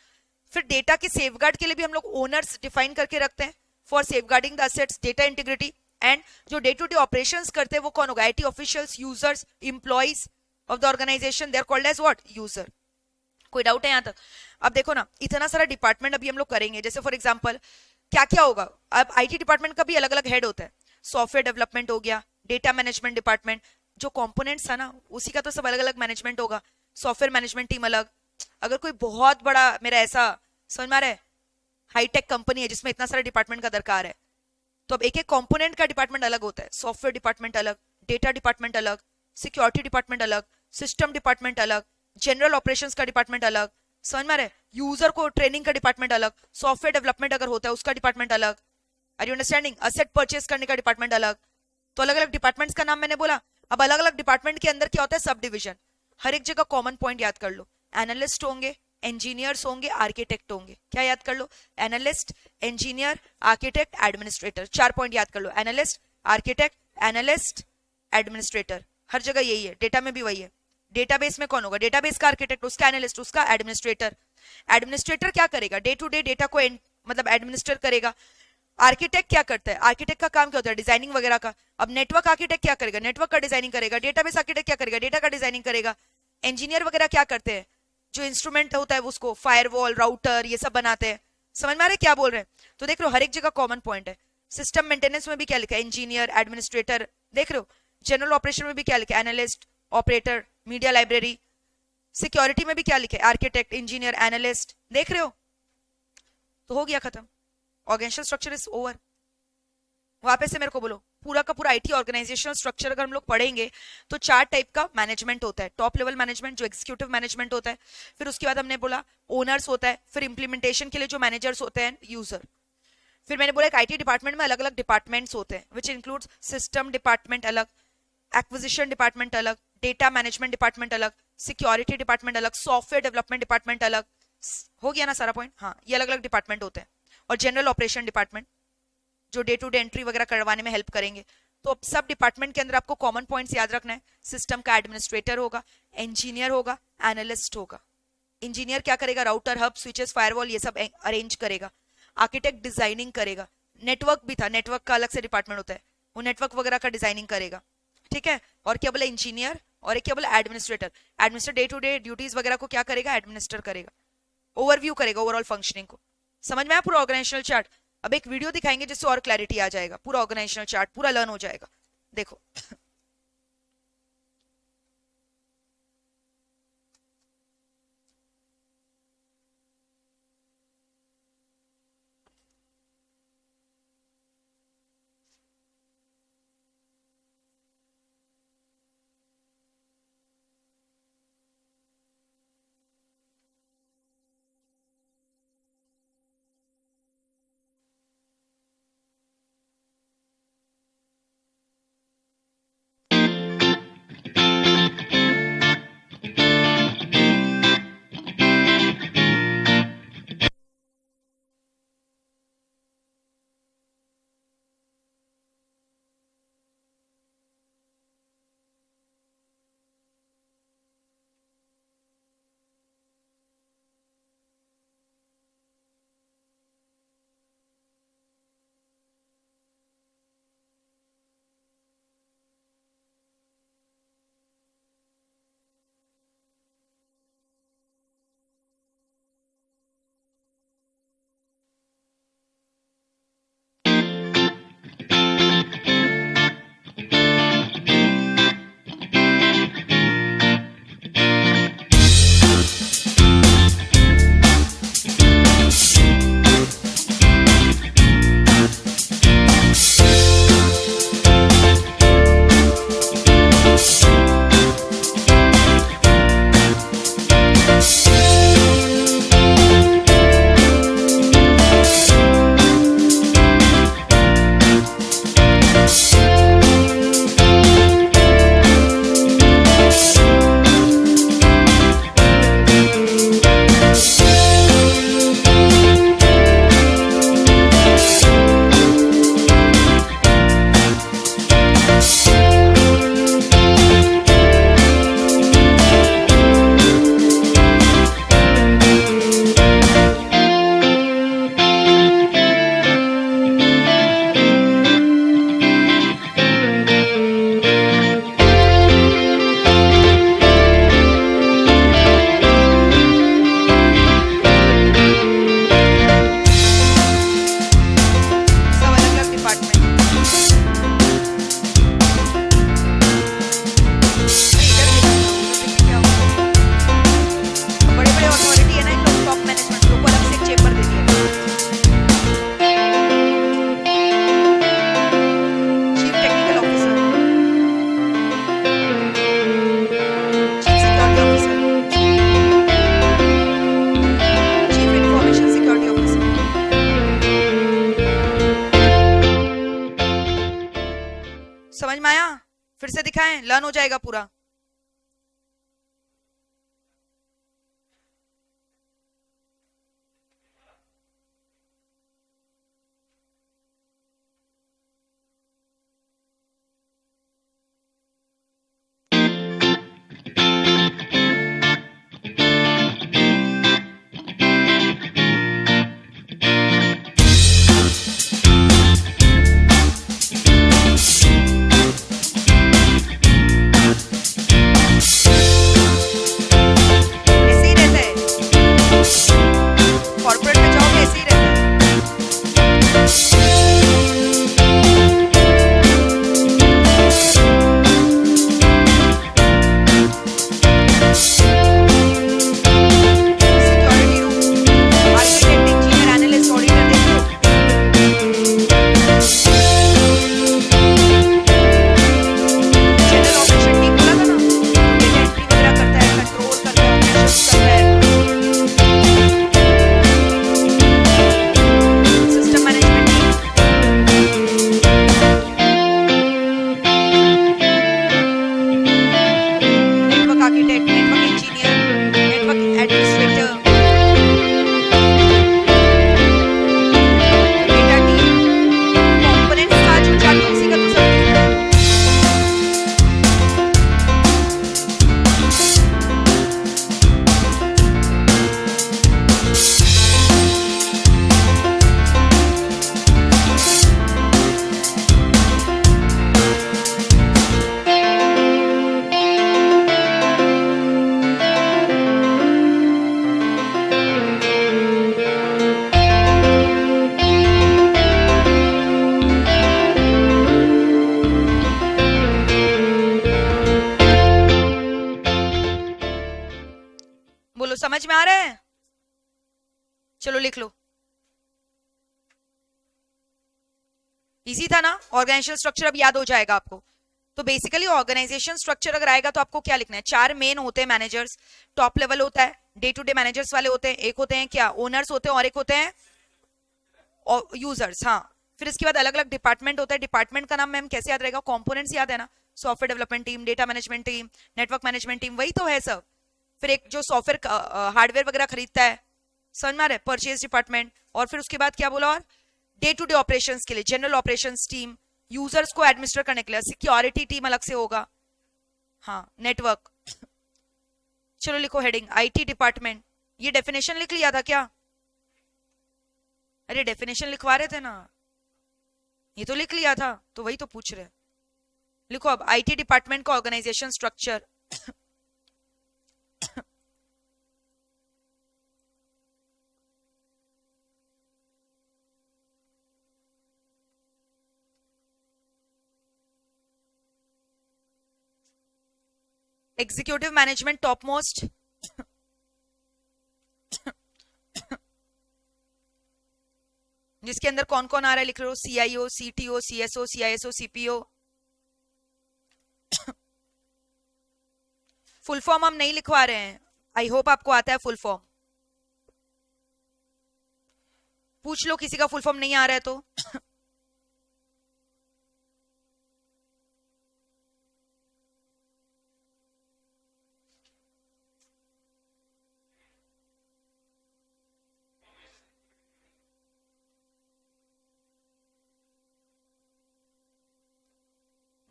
फिर डेटा के सेफगार्ड के लिए भी हम लोग ओनर्स डिफाइन करके रखते हैं for safeguarding the assets, data integrity. And जो डे टू डे ऑपरेशंस करते हैं वो कौन होगा, IT officials, users, employees of the organisation, they are called as what, user. कोई डाउट है यहाँ तक. अब देखो ना इतना सारा डिपार्टमेंट अभी हम लोग करेंगे, जैसे फॉर एग्जांपल क्या क्या होगा. अब आईटी डिपार्टमेंट का भी अलग अलग हेड होता है. सॉफ्टवेयर डेवलपमेंट हो गया, डेटा मैनेजमेंट डिपार्टमेंट, जो कंपोनेंट्स था ना उसी का तो सब अलग अलग मैनेजमेंट होगा. सॉफ्टवेयर मैनेजमेंट टीम अलग. अगर कोई बहुत बड़ा मेरा ऐसा समझ में आ रहा है हाईटेक कंपनी है जिसमें इतना सारा डिपार्टमेंट का दरकार है, तो अब एक एक कंपोनेंट का डिपार्टमेंट अलग होता है. सॉफ्टवेयर डिपार्टमेंट अलग, डेटा डिपार्टमेंट अलग, सिक्योरिटी डिपार्टमेंट अलग, सिस्टम डिपार्टमेंट अलग, जनरल ऑपरेशंस का डिपार्टमेंट अलग. समझ में आ रहा है, यूजर को ट्रेनिंग का डिपार्टमेंट अलग, सॉफ्टवेयर डेवलपमेंट अगर होता है उसका डिपार्टमेंट अलग. Are you understanding, asset purchase करने का डिपार्टमेंट अलग. तो अलग अलग डिपार्टमेंट्स का नाम मैंने बोला. अब अलग अलग डिपार्टमेंट के अंदर क्या होता है, सब डिविजन. हर एक जगह कॉमन पॉइंट याद कर लो, एनालिस्ट होंगे, इंजीनियर्स होंगे, आर्किटेक्ट होंगे. क्या याद कर लो, एनालिस्ट, इंजीनियर, आर्किटेक्ट, एडमिनिस्ट्रेटर. चार पॉइंट याद कर लो, एनालिस्ट, आर्किटेक्ट, एनालिस्ट, एडमिनिस्ट्रेटर. हर जगह यही है, डेटा में भी वही है. डेटाबेस में कौन होगा, डेटाबेस का आर्किटेक्ट, उसका एनालिस्ट, उसका एडमिनिस्ट्रेटर. एडमिनिस्ट्रेटर क्या करेगा, डे टू डे डेटा को मतलब एडमिनिस्ट्रेट करेगा. आर्किटेक्ट क्या करता है, आर्किटेक्ट का काम क्या होता है, डिजाइनिंग वगैरह का. अब नेटवर्क आर्किटेक्ट क्या करेगा, नेटवर्क का डिजाइनिंग करेगा. डेटाबेस आर्किटेक्ट क्या करेगा, डेटा का डिजाइनिंग करेगा. इंजीनियर वगैरह क्या करते हैं, जो इंस्ट्रूमेंट होता है उसको फायरवॉल, राउटर, ये सब बनाते हैं. समझ में आ रहा है क्या बोल रहे हैं. तो देख लो हर एक जगह कॉमन पॉइंट है. सिस्टम मेंटेनेंस में भी क्या लिखा है, इंजीनियर, एडमिनिस्ट्रेटर. देख रहे हो जनरल ऑपरेशन में भी क्या लिखा है, analyst, operator, media library. Security में भी क्या लिखा है, आर्किटेक्ट, इंजीनियर, एनालिस्ट. देख रहे हो, तो हो गया खत्म. Organisation structure is over. वापस से मेरे को बोलो, पूरा का पूरा आईटी ऑर्गेनाइजेशनल स्ट्रक्चर अगर हम लोग पढ़ेंगे तो चार टाइप का मैनेजमेंट होता है. टॉप लेवल मैनेजमेंट जो एग्जीक्यूटिव मैनेजमेंट होता है. फिर उसके बाद हमने बोला ओनर्स होता है. फिर इंप्लीमेंटेशन के लिए जो मैनेजर्स होते हैं, यूजर. फिर मैंने बोला एक आईटी डिपार्टमेंट में अलग अलग डिपार्टमेंट्स होते हैं, विच इंक्लूड्स सिस्टम डिपार्टमेंट अलग, एक्विजिशन डिपार्टमेंट अलग, डेटा मैनेजमेंट डिपार्टमेंट अलग, सिक्योरिटी डिपार्टमेंट अलग, सॉफ्टवेयर डेवलपमेंट डिपार्टमेंट अलग. हो गया ना सारा पॉइंट. हाँ, ये अलग अलग डिपार्टमेंट होते हैं. और जनरल ऑपरेशन डिपार्टमेंट जो डे टू डे एंट्री वगैरह करवाने में हेल्प करेंगे. तो अब सब डिपार्टमेंट के अंदर आपको कॉमन पॉइंट्स याद रखना है. सिस्टम का एडमिनिस्ट्रेटर होगा, इंजीनियर होगा, एनालिस्ट होगा. इंजीनियर क्या करेगा, राउटर, हब, स्विचेस, फायरवॉल ये सब अरेंज करेगा. आर्किटेक्ट डिजाइनिंग करेगा. नेटवर्क भी था, नेटवर्क का अलग से डिपार्टमेंट होता है, वो नेटवर्क वगैरह का डिजाइनिंग करेगा. ठीक है. और क्या बोला, इंजीनियर. और एक क्या बोला, administrator. Administrator day to day duties वगैरह को क्या करेगा, एडमिनिस्टर करेगा, ओवरव्यू करेगा ओवरऑल फंक्शनिंग को. समझ में आया पूरा ऑर्गेनाइजेशनल चार्ट. अब एक वीडियो दिखाएंगे जिससे और क्लैरिटी आ जाएगा, पूरा ऑर्गेनाइजेशनल चार्ट पूरा लर्न हो जाएगा. देखो जाएगा पूरा। ऐसे ही रहता है, कॉर्पोरेट में जाओगे ऐसे ही रहता है। Security room, architect, engineer, analyst, auditor देख लो। जनरल ऑपरेशन टीम बोला था ना, डेटा एंट्री वगैरह करता है, कंट्रोल करता है, ऑपरेशंस करता है, system management team, network architect, network engineer, network administrator, data team, components का जो चार्ट उसी का तो सब। बोलो समझ में आ रहा है? चलो लिख लो। इजी था ना? ऑर्गेनाइजेशन स्ट्रक्चर अब याद हो जाएगा आपको। तो बेसिकली ऑर्गेनाइजेशन स्ट्रक्चर अगर आएगा तो आपको क्या लिखना है? चार मेन होते हैं मैनेजर्स, टॉप लेवल होता है, डे टू डे मैनेजर्स वाले होते हैं, एक होते हैं क्या ओनर्स होते हैं, और एक होते हैं यूजर्स। हाँ, फिर इसके बाद अलग अलग डिपार्टमेंट होता है। डिपार्टमेंट का नाम मैम कैसे याद रहेगा? कंपोनेंट्स याद है ना, software development team, data management team, network management team, वही तो है सब। फिर एक जो सॉफ्टवेयर हार्डवेयर वगैरह खरीदता है, समझ में आ रहा है, परचेज डिपार्टमेंट। और फिर उसके बाद क्या बोला, और डे टू डे ऑपरेशंस के लिए जनरल ऑपरेशंस टीम, यूजर्स को एडमिनिस्टर करने के लिए सिक्योरिटी टीम अलग से होगा। हाँ, नेटवर्क। चलो लिखो हेडिंग आईटी डिपार्टमेंट। ये डेफिनेशन लिख लिया था क्या? अरे डेफिनेशन लिखवा रहे थे ना, ये तो लिख लिया था, तो वही तो पूछ रहे। लिखो अब आईटी डिपार्टमेंट का organisation structure. Executive management top most, जिसके अंदर कौन कौन आ रहा है लिख लो, CIO, CTO, CSO, CISO, CPO. Full form हम नहीं लिखवा रहे हैं, आई होप आपको आता है फुल फॉर्म। पूछ लो किसी का फुल फॉर्म नहीं आ रहा है तो।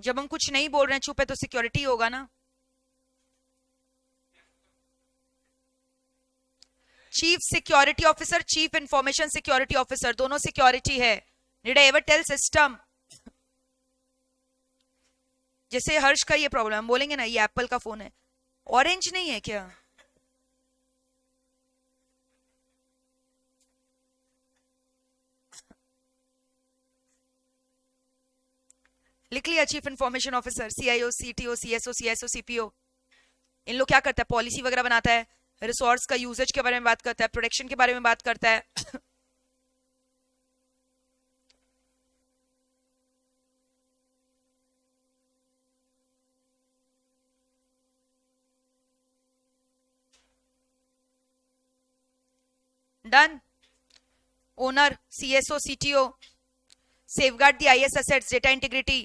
जब हम कुछ नहीं बोल रहे हैं चुप है तो सिक्योरिटी होगा ना। Chief security officer, chief information security officer, दोनों सिक्योरिटी है। Did I ever tell system? जैसे हर्ष का ये प्रॉब्लम, हम बोलेंगे ना ये एप्पल का फोन है, ऑरेंज नहीं है क्या? लिख लिया chief information officer, CIO, CTO, CSO, CSO, CPO. इन लोग क्या करता है? पॉलिसी वगैरह बनाता है, रिसोर्स का यूजेज के बारे में बात करता है, प्रोटेक्शन के बारे में बात करता है। Done. Owner, CSO, CTO, safeguard the IS assets, data integrity.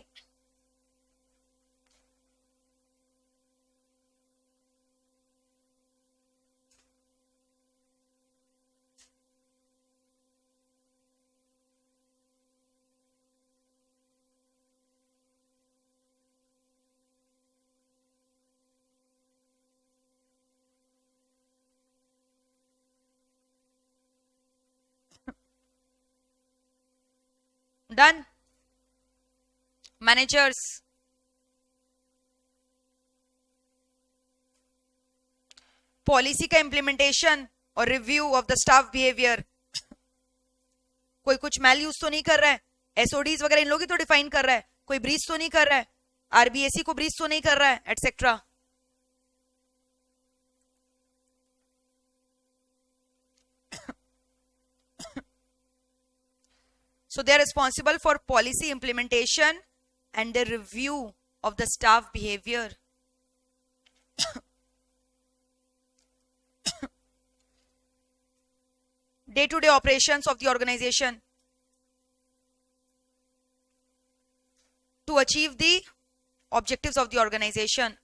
Done. Managers, policy का इम्प्लीमेंटेशन और review of the staff behaviour. कोई कुछ मैल यूज तो नहीं कर रहा है, एसओडीज वगैरह इन लोग ही तो डिफाइन कर रहा है, कोई ब्रीच तो नहीं कर रहा है, आरबीएससी को ब्रीच तो नहीं कर रहा है, etcetera. So they are responsible for policy implementation and the review of the staff behavior. Day-to-day operations of the organization to achieve the objectives of the organization.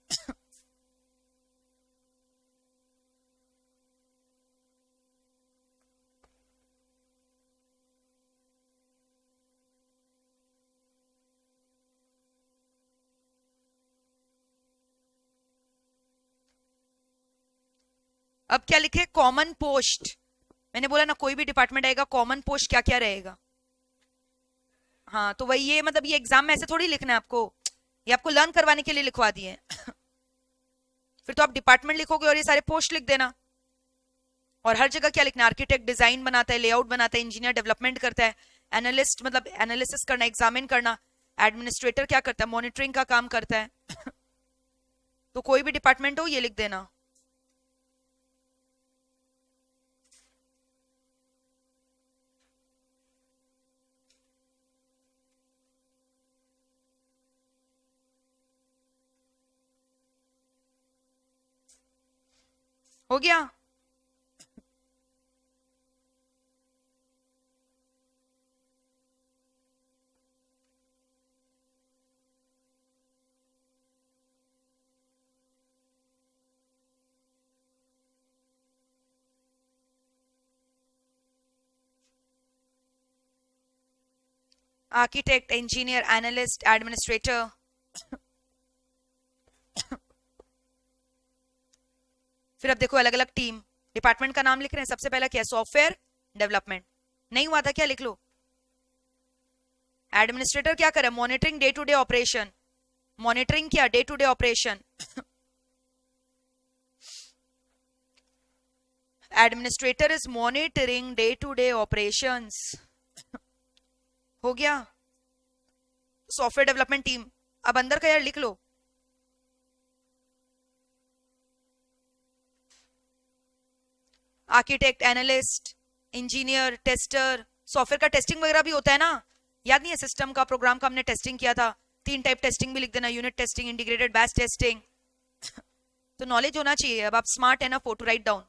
अब क्या लिखे, कॉमन पोस्ट. मैंने बोला ना कोई भी डिपार्टमेंट आएगा कॉमन पोस्ट क्या क्या रहेगा. हाँ तो वही, ये मतलब ये एग्जाम में ऐसे थोड़ी लिखना है आपको, ये आपको लर्न करवाने के लिए लिखवा दिए. फिर तो आप डिपार्टमेंट लिखोगे और ये सारे पोस्ट लिख देना. और हर जगह क्या लिखना, आर्किटेक्ट डिजाइन बनाता है, लेआउट बनाता है, इंजीनियर डेवलपमेंट करता है, एनालिस्ट मतलब एनालिसिस करना, एग्जामिन करना, एडमिनिस्ट्रेटर क्या करता है, मॉनिटरिंग का काम करता है. तो कोई भी डिपार्टमेंट हो ये लिख देना. हो गया. Architect, engineer, analyst, administrator. फिर अब देखो अलग अलग टीम, डिपार्टमेंट का नाम लिख रहे हैं. सबसे पहला क्या है, सॉफ्टवेयर डेवलपमेंट. नहीं हुआ था क्या, लिख लो. एडमिनिस्ट्रेटर क्या करे, monitoring day to day operation. Monitoring क्या, day to day operation. Administrator is monitoring day to day operations. हो गया. Software development team. अब अंदर का यार लिख लो. Architect, analyst, engineer, tester. Software का टेस्टिंग वगैरह भी होता है ना, याद नहीं है, सिस्टम का, प्रोग्राम का हमने टेस्टिंग किया था. 3 टाइप टेस्टिंग भी लिख देना, unit testing, integrated batch testing. तो नॉलेज होना चाहिए. अब आप स्मार्ट है ना, फोटो राइट डाउन.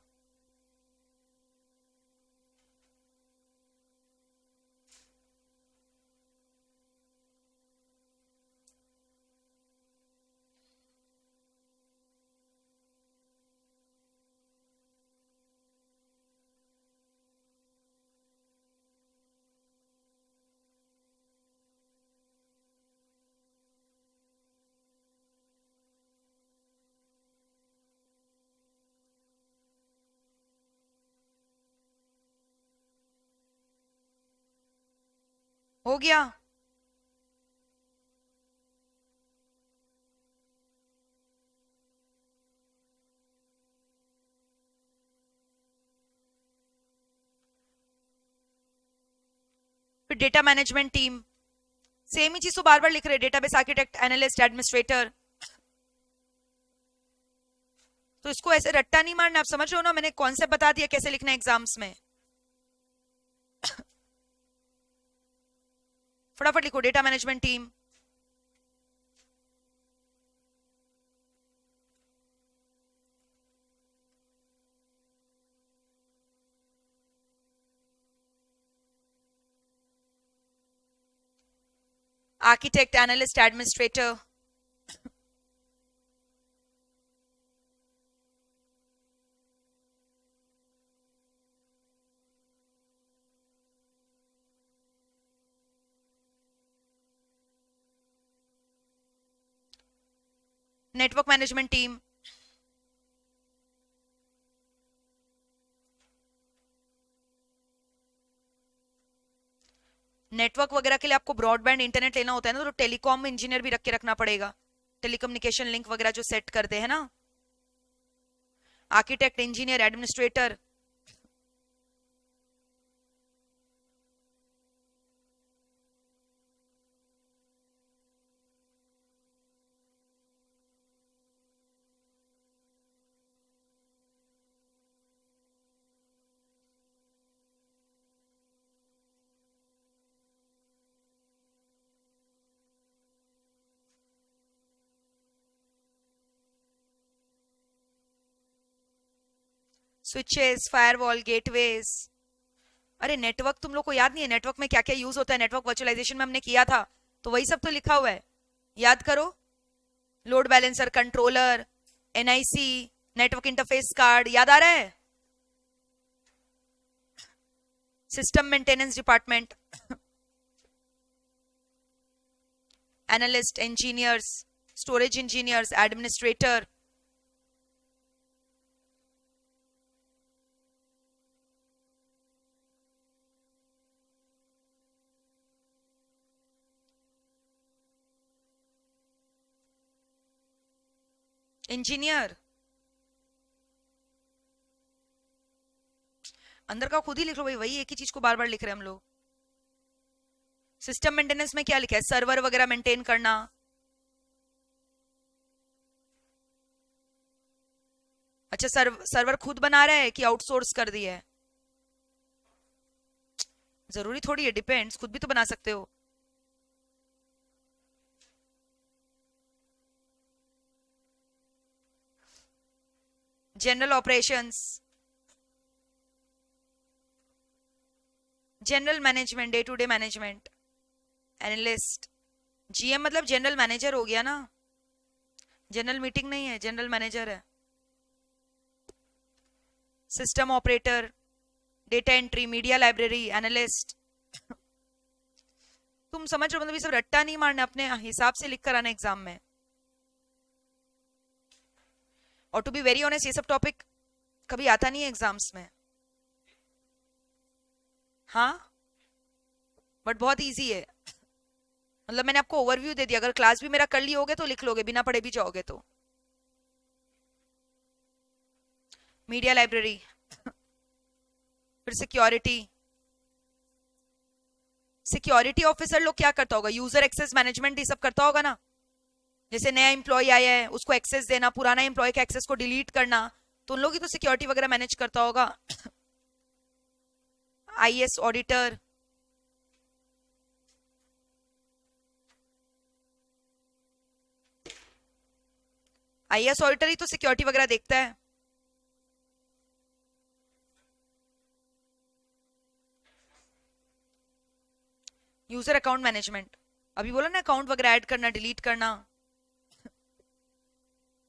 हो गया. फिर डेटा मैनेजमेंट टीम. सेम ही चीज तो बार बार लिख रहे, डेटाबेस आर्किटेक्ट, एनालिस्ट, एडमिनिस्ट्रेटर. तो इसको ऐसे रट्टा नहीं मारना. आप समझ रहे हो ना, मैंने कॉन्सेप्ट बता दिया कैसे लिखना है एग्जाम्स में. फटाफट लिखो, data management team. Architect, analyst, administrator. Network management team. Network वगैरह के लिए आपको ब्रॉडबैंड इंटरनेट लेना होता है ना, तो टेलीकॉम इंजीनियर भी रख के रखना पड़ेगा, टेलीकम्युनिकेशन लिंक वगैरह जो सेट करते हैं ना, architect, engineer, administrator. Switches, firewall, gateways. अरे नेटवर्क तुम लोग को याद नहीं है नेटवर्क में क्या क्या यूज होता है? नेटवर्क वर्चुअलाइजेशन में हमने किया था, तो वही सब तो लिखा हुआ है, याद करो। Load balancer, controller, NIC, network interface card, याद आ रहा है? System maintenance department, analyst, engineers, storage engineers, administrator. Engineer अंदर का खुद ही लिख लो भाई, वही एक ही चीज को बार बार लिख रहे हैं हम लोग। सिस्टम मेंटेनेंस में क्या लिखा है? सर्वर वगैरह मेंटेन करना। अच्छा, सर्वर खुद बना रहा है कि आउटसोर्स कर दिया है? जरूरी थोड़ी है, डिपेंड्स, खुद भी तो बना सकते हो। General operations, general management, day to day management, analyst. GM मतलब जनरल मैनेजर हो गया ना, जनरल मीटिंग नहीं है, जनरल मैनेजर है। System operator, data entry, media library, analyst. तुम समझ रहे हो? मतलब ये सब रट्टा नहीं मारना, अपने हिसाब से लिख कर आना एग्जाम में। और टू बी वेरी ऑनेस्ट, ये सब टॉपिक कभी आता नहीं है एग्जाम्स में। हाँ, बट बहुत इजी है। मतलब मैंने आपको ओवरव्यू दे दिया, अगर क्लास भी मेरा कर ली होगे तो लिख लोगे, बिना पढ़े भी जाओगे तो। मीडिया लाइब्रेरी, फिर सिक्योरिटी। सिक्योरिटी ऑफिसर लोग क्या करता होगा? यूजर एक्सेस मैनेजमेंट ये सब करता होगा ना। जैसे नया एम्प्लॉय आया है उसको एक्सेस देना, पुराना एम्प्लॉय के एक्सेस को डिलीट करना, तो उन लोग ही तो सिक्योरिटी वगैरह मैनेज करता होगा। आईएएस ऑडिटर, आईएएस ऑडिटर ही तो सिक्योरिटी वगैरह देखता है। यूजर अकाउंट मैनेजमेंट, अभी बोला ना, अकाउंट वगैरह ऐड करना, डिलीट करना।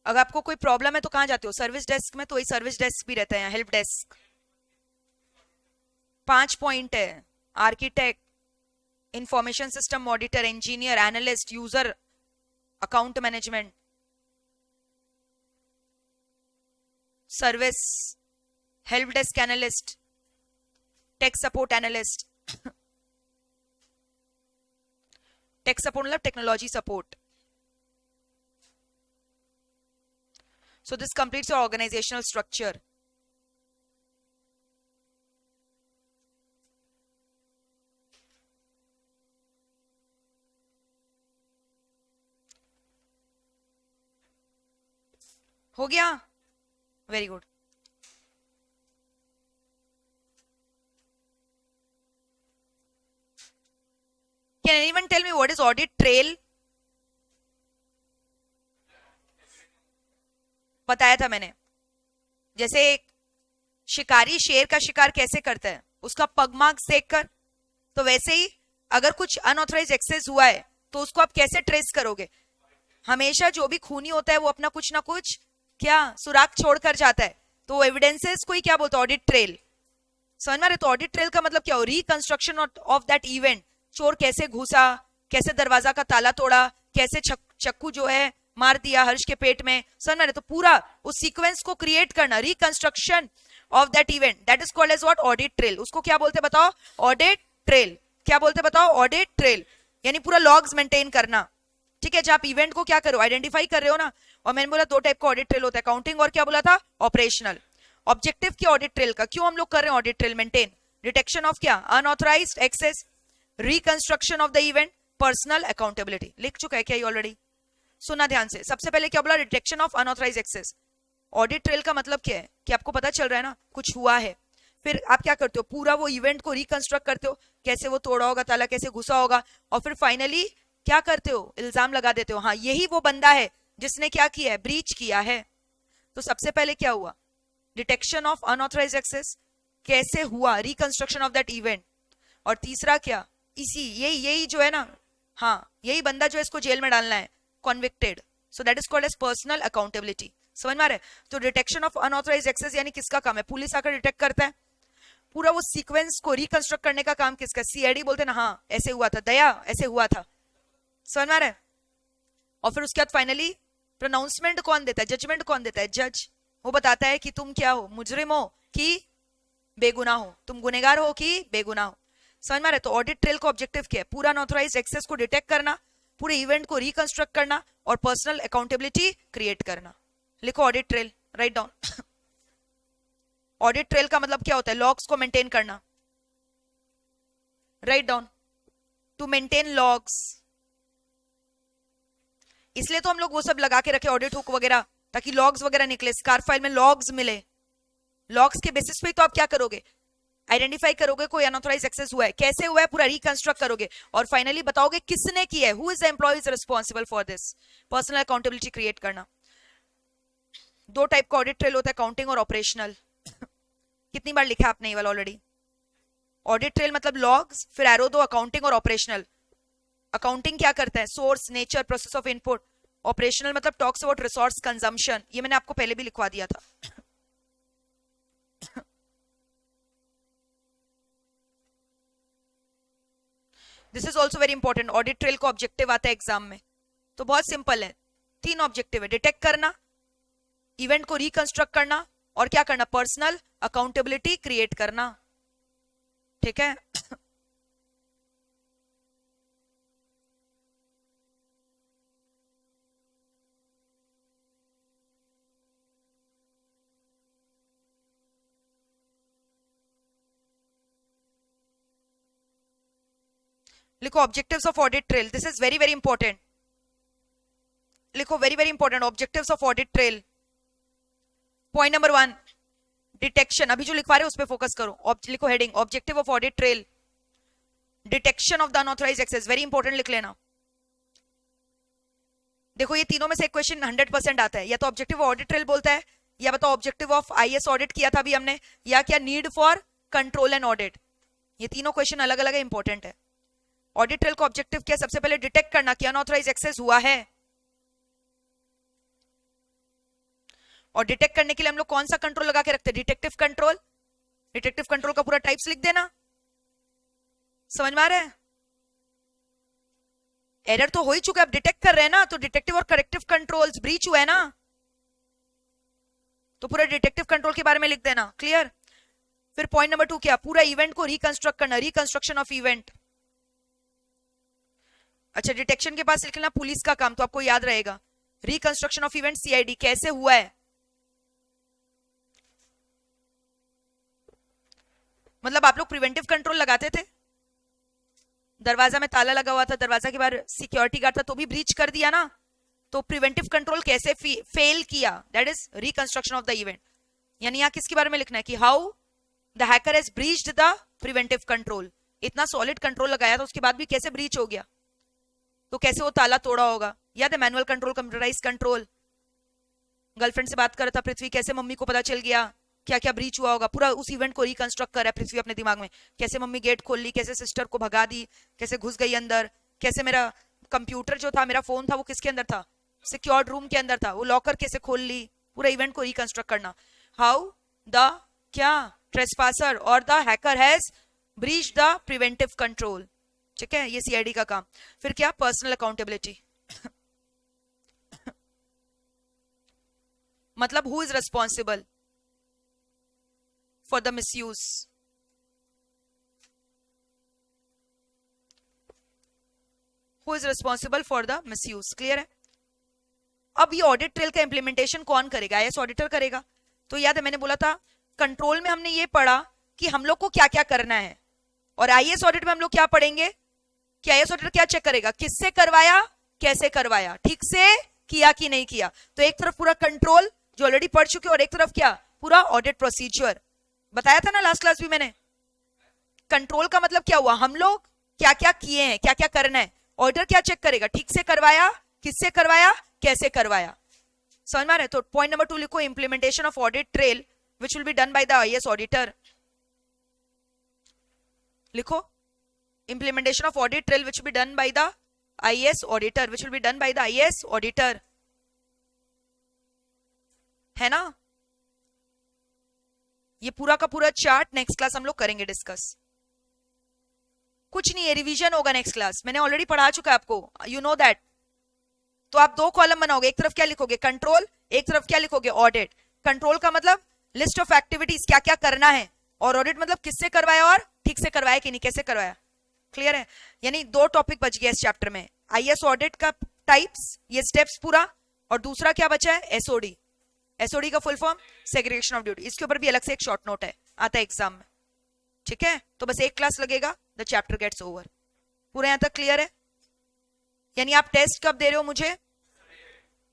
अगर आपको कोई प्रॉब्लम है तो कहां जाते हो? सर्विस डेस्क में, तो वही सर्विस डेस्क भी रहता है, हेल्प डेस्क। 5 पॉइंट है: architect, information system auditor, engineer, analyst, user account management, service, help desk analyst, tech support analyst. Tech support मतलब technology support. So this completes your organizational structure. हो गया? Very good. Can anyone tell me what is audit trail? बताया था मैंने। जैसे शिकारी शेर का शिकार कैसे करता है, उसका पगमार्क देखकर, तो वैसे ही अगर कुछ अनऑथराइज एक्सेस हुआ है तो उसको आप कैसे ट्रेस करोगे? हमेशा जो भी खूनी होता है वो अपना कुछ ना कुछ क्या सुराग छोड़कर जाता है, तो एविडेंसेस को ही क्या बोलते हैं? Audit trail. समझ में आ रहा है? तो ऑडिट ट्रेल का मतलब क्या हो? Reconstruction of that event. चोर कैसे घुसा, कैसे दरवाजा का ताला तोड़ा, कैसे चक्कू जो है मार दिया हर्ष के पेट में, समझ में? तो पूरा उस सीक्वेंस को क्रिएट करना, reconstruction of that event, that is called as what? Audit trail. उसको क्या बोलते हैं बताओ? Audit trail. क्या बोलते बताओ, ऑडिट ट्रेल, यानी पूरा लॉग्स मेंटेन करना। ठीक है, जब आप इवेंट को क्या करो, आइडेंटिफाई कर रहे हो ना। और मैंने बोला दो टाइप का ऑडिट ट्रेल होता है, काउंटिंग और क्या बोला था, ऑपरेशनल। ऑब्जेक्टिव क्या ऑडिट ट्रेल का, क्यों हम लोग कर रहे हैं audit trail maintain, detection of क्या, unauthorised access, reconstruction of the event, personal accountability. लिख चुका है क्या ये ऑलरेडी, सुना ध्यान से। सबसे पहले क्या बोला, detection of unauthorised access. Audit trail का मतलब क्या है कि आपको पता चल रहा है ना कुछ हुआ है, फिर आप क्या करते हो, पूरा वो इवेंट को रिकंस्ट्रक्ट करते हो, कैसे वो तोड़ा होगा ताला, कैसे घुसा होगा, और फिर फाइनली क्या करते हो, इल्जाम लगा देते हो, हाँ यही वो बंदा है जिसने क्या किया है, ब्रीच किया है। तो सबसे पहले क्या हुआ, डिटेक्शन ऑफ अनऑथराइज्ड एक्सेस, कैसे हुआ, रिकंस्ट्रक्शन ऑफ दैट इवेंट। और तीसरा क्या, इसी यही जो है ना, हाँ यही बंदा जो है इसको जेल में डालना है, convicted. So that is called as personal accountability. समझ में आ रहा है। तो डिटेक्शन ऑफ अनऑथराइज्ड एक्सेस यानी किसका काम है, पुलिस आकर डिटेक्ट करता है, पूरा वो सीक्वेंस को रिकंस्ट्रक्ट करने का काम किसका, सीआईडी बोलते हैं ना, हाँ ऐसे हुआ था, दया ऐसे हुआ था। समझ में आ रहा है। और फिर उसके बाद फाइनली प्रोनाउंसमेंट कौन देता है, जजमेंट कौन देता है, जज। वो बताता है कि तुम क्या हो, मुजरिम हो कि बेगुनाह हो, तुम गुनेगार हो कि बेगुनाह हो। समझ में आ रहा है। तो ऑडिट ट्रेल का ऑब्जेक्टिव क्या है, पूरा अनऑथराइज्ड एक्सेस को डिटेक्ट करना, पूरे इवेंट को रिकंस्ट्रक्ट करना और पर्सनल अकाउंटेबिलिटी क्रिएट करना। लिखो audit trail, write down. Audit trail का मतलब क्या होता है, लॉग्स को मेंटेन करना, write down, to maintain logs. इसलिए तो हम लोग वो सब लगा के रखे ऑडिट हुक वगैरह, ताकि लॉग्स वगैरह निकले, स्कार फाइल में लॉग्स मिले। लॉग्स के बेसिस पे तो आप क्या करोगे, आइडेंटिफाई करोगे कोई अनऑथराइज्ड एक्सेस हुआ है, कैसे हुआ है पूरा रिकंस्ट्रक्ट करोगे, और फाइनली बताओगे किसने किया है, who is the employee is responsible for this, personal accountability create करना। दो टाइप का ऑडिट ट्रेल होता है, काउंटिंग और ऑपरेशनल। कितनी बार लिखा आपने ये वाला ऑलरेडी। ऑडिट ट्रेल मतलब लॉग्स, फिर एरो दो अकाउंटिंग और ऑपरेशनल। अकाउंटिंग क्या करता है, source, nature, process of input. Operational मतलब टॉक्स अबाउट रिसोर्स कंजम्पशन, ये मैंने आपको पहले भी लिखवा दिया था। This is also very important. Audit trail का ऑब्जेक्टिव आता है एग्जाम में, तो बहुत सिंपल है, तीन ऑब्जेक्टिव है, डिटेक्ट करना, इवेंट को रिकंस्ट्रक्ट करना, और क्या करना, पर्सनल अकाउंटेबिलिटी क्रिएट करना। ठीक है। लिखो objectives of audit trail, this is very very important. लिखो very very important, objectives of audit trail. Point number 1, detection, अभी जो लिखवा रहे हो उस पर फोकस करो। लिखो heading, objective of audit trail, detection of the unauthorised access, very important लिख लेना। देखो ये तीनों में से एक क्वेश्चन 100% आता है, या तो ऑब्जेक्टिव ऑडिट ट्रेल बोलता है, या बताओ ऑब्जेक्टिव ऑफ आईएएस ऑडिट किया था अभी हमने, या क्या need for control and audit. ये तीनों क्वेश्चन अलग अलग इंपॉर्टेंट है। ऑडिट ट्रेल का ऑब्जेक्टिव क्या, सबसे पहले डिटेक्ट करना कि अनऑथराइज्ड एक्सेस हुआ है। और डिटेक्ट करने के लिए हम लोग कौन सा कंट्रोल लगा के रखते हैं, डिटेक्टिव कंट्रोल। डिटेक्टिव कंट्रोल का पूरा टाइप्स लिख देना। समझ में आ रहा है। एरर तो हो ही चुका है, अब डिटेक्ट कर रहे हैं ना, तो डिटेक्टिव और करेक्टिव कंट्रोल्स ब्रीच हुआ है ना, तो पूरा डिटेक्टिव कंट्रोल के बारे में लिख देना। क्लियर। फिर पॉइंट नंबर 2 क्या, पूरा इवेंट को रिकंस्ट्रक्ट करना, रिकंस्ट्रक्शन ऑफ इवेंट। अच्छा, डिटेक्शन के पास लिखना पुलिस का काम, तो आपको याद रहेगा। रिकंस्ट्रक्शन ऑफ इवेंट सीआईडी, कैसे हुआ है, मतलब आप लोग प्रिवेंटिव कंट्रोल लगाते थे, दरवाजा में ताला लगा हुआ था, दरवाजा के बाहर सिक्योरिटी गार्ड था, तो भी ब्रीच कर दिया ना, तो प्रिवेंटिव कंट्रोल कैसे फेल किया, that is reconstruction of the event. यानी यहाँ किसके बारे में लिखना है कि how the hacker has breached the preventive control. इतना सॉलिड कंट्रोल लगाया था उसके बाद भी कैसे ब्रीच हो गया, तो कैसे वो ताला तोड़ा होगा। याद है manual control, computerise control. Girlfriend से बात कर रहा था पृथ्वी, कैसे मम्मी को पता चल गया, क्या क्या ब्रीच हुआ होगा, पूरा उस इवेंट को रिकंस्ट्रक्ट कर रहा है पृथ्वी अपने दिमाग में, कैसे मम्मी गेट खोल ली, कैसे सिस्टर को भगा दी, कैसे घुस गई अंदर, कैसे मेरा कंप्यूटर जो था, मेरा फोन था, वो किसके अंदर था, सिक्योर्ड रूम के अंदर था, वो लॉकर कैसे खोल ली, पूरा इवेंट को रिकंस्ट्रक्ट करना। हाउ द क्या ट्रेसपासर और the hacker has breach the preventive control. ठीक है, ये सीआईडी का काम। फिर क्या, पर्सनल अकाउंटेबिलिटी, मतलब who is responsible for the misuse। Who is responsible for the misuse. Clear है? अब ये ऑडिट ट्रेल का इंप्लीमेंटेशन कौन करेगा? आईएएस ऑडिटर करेगा। तो याद है मैंने बोला था कंट्रोल में हमने ये पढ़ा कि हम लोग को क्या क्या करना है, और आईएएस ऑडिट में हम लोग क्या पढ़ेंगे कि आईएएस ऑडिटर क्या चेक करेगा, किससे करवाया, कैसे करवाया, ठीक से किया कि नहीं किया। तो एक तरफ पूरा कंट्रोल जो ऑलरेडी पढ़ चुके, और एक तरफ क्या, पूरा ऑडिट प्रोसीजर। बताया था ना लास्ट क्लास भी मैंने। कंट्रोल का मतलब क्या हुआ, हम लोग क्या क्या किए हैं, क्या क्या करना है। ऑडिटर क्या चेक करेगा, ठीक से करवाया, किससे करवाया, कैसे करवाया। समझ में आ रहा है? तो पॉइंट नंबर 2 लिखो, implementation of audit trail which will be done by the IAS auditor. लिखो, implementation of audit trail which will be done by the IAS auditor, which will be done by the IAS auditor, है ना? ये पूरा का पूरा chart next class हम लोग करेंगे डिस्कस। कुछ नहीं है, रिवीजन होगा नेक्स्ट क्लास, मैंने ऑलरेडी पढ़ा चुका है आपको, यू नो दैट। तो आप 2 कॉलम बनाओगे, एक तरफ क्या लिखोगे कंट्रोल, एक तरफ क्या लिखोगे ऑडिट। कंट्रोल का मतलब लिस्ट ऑफ एक्टिविटीज, क्या क्या करना है, और ऑडिट मतलब किससे करवाया और ठीक से करवाया कि नहीं, कैसे करवाया। क्लियर है? यानी 2 टॉपिक बच गया इस चैप्टर में, आईएएस ऑडिट का टाइप्स, ये स्टेप्स पूरा, और दूसरा क्या बचा है, एसओडी। एसओडी का full form segregation of duty. इसके ऊपर भी अलग से एक शॉर्ट नोट है, आता है एग्जाम में। ठीक है? तो बस एक क्लास लगेगा, द चैप्टर गेट्स ओवर। पूरा यहां तक क्लियर है? यानी आप टेस्ट कब दे रहे हो मुझे?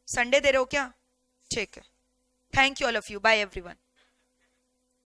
संडे दे रहे हो क्या? ठीक है। Thank you all of you, bye everyone.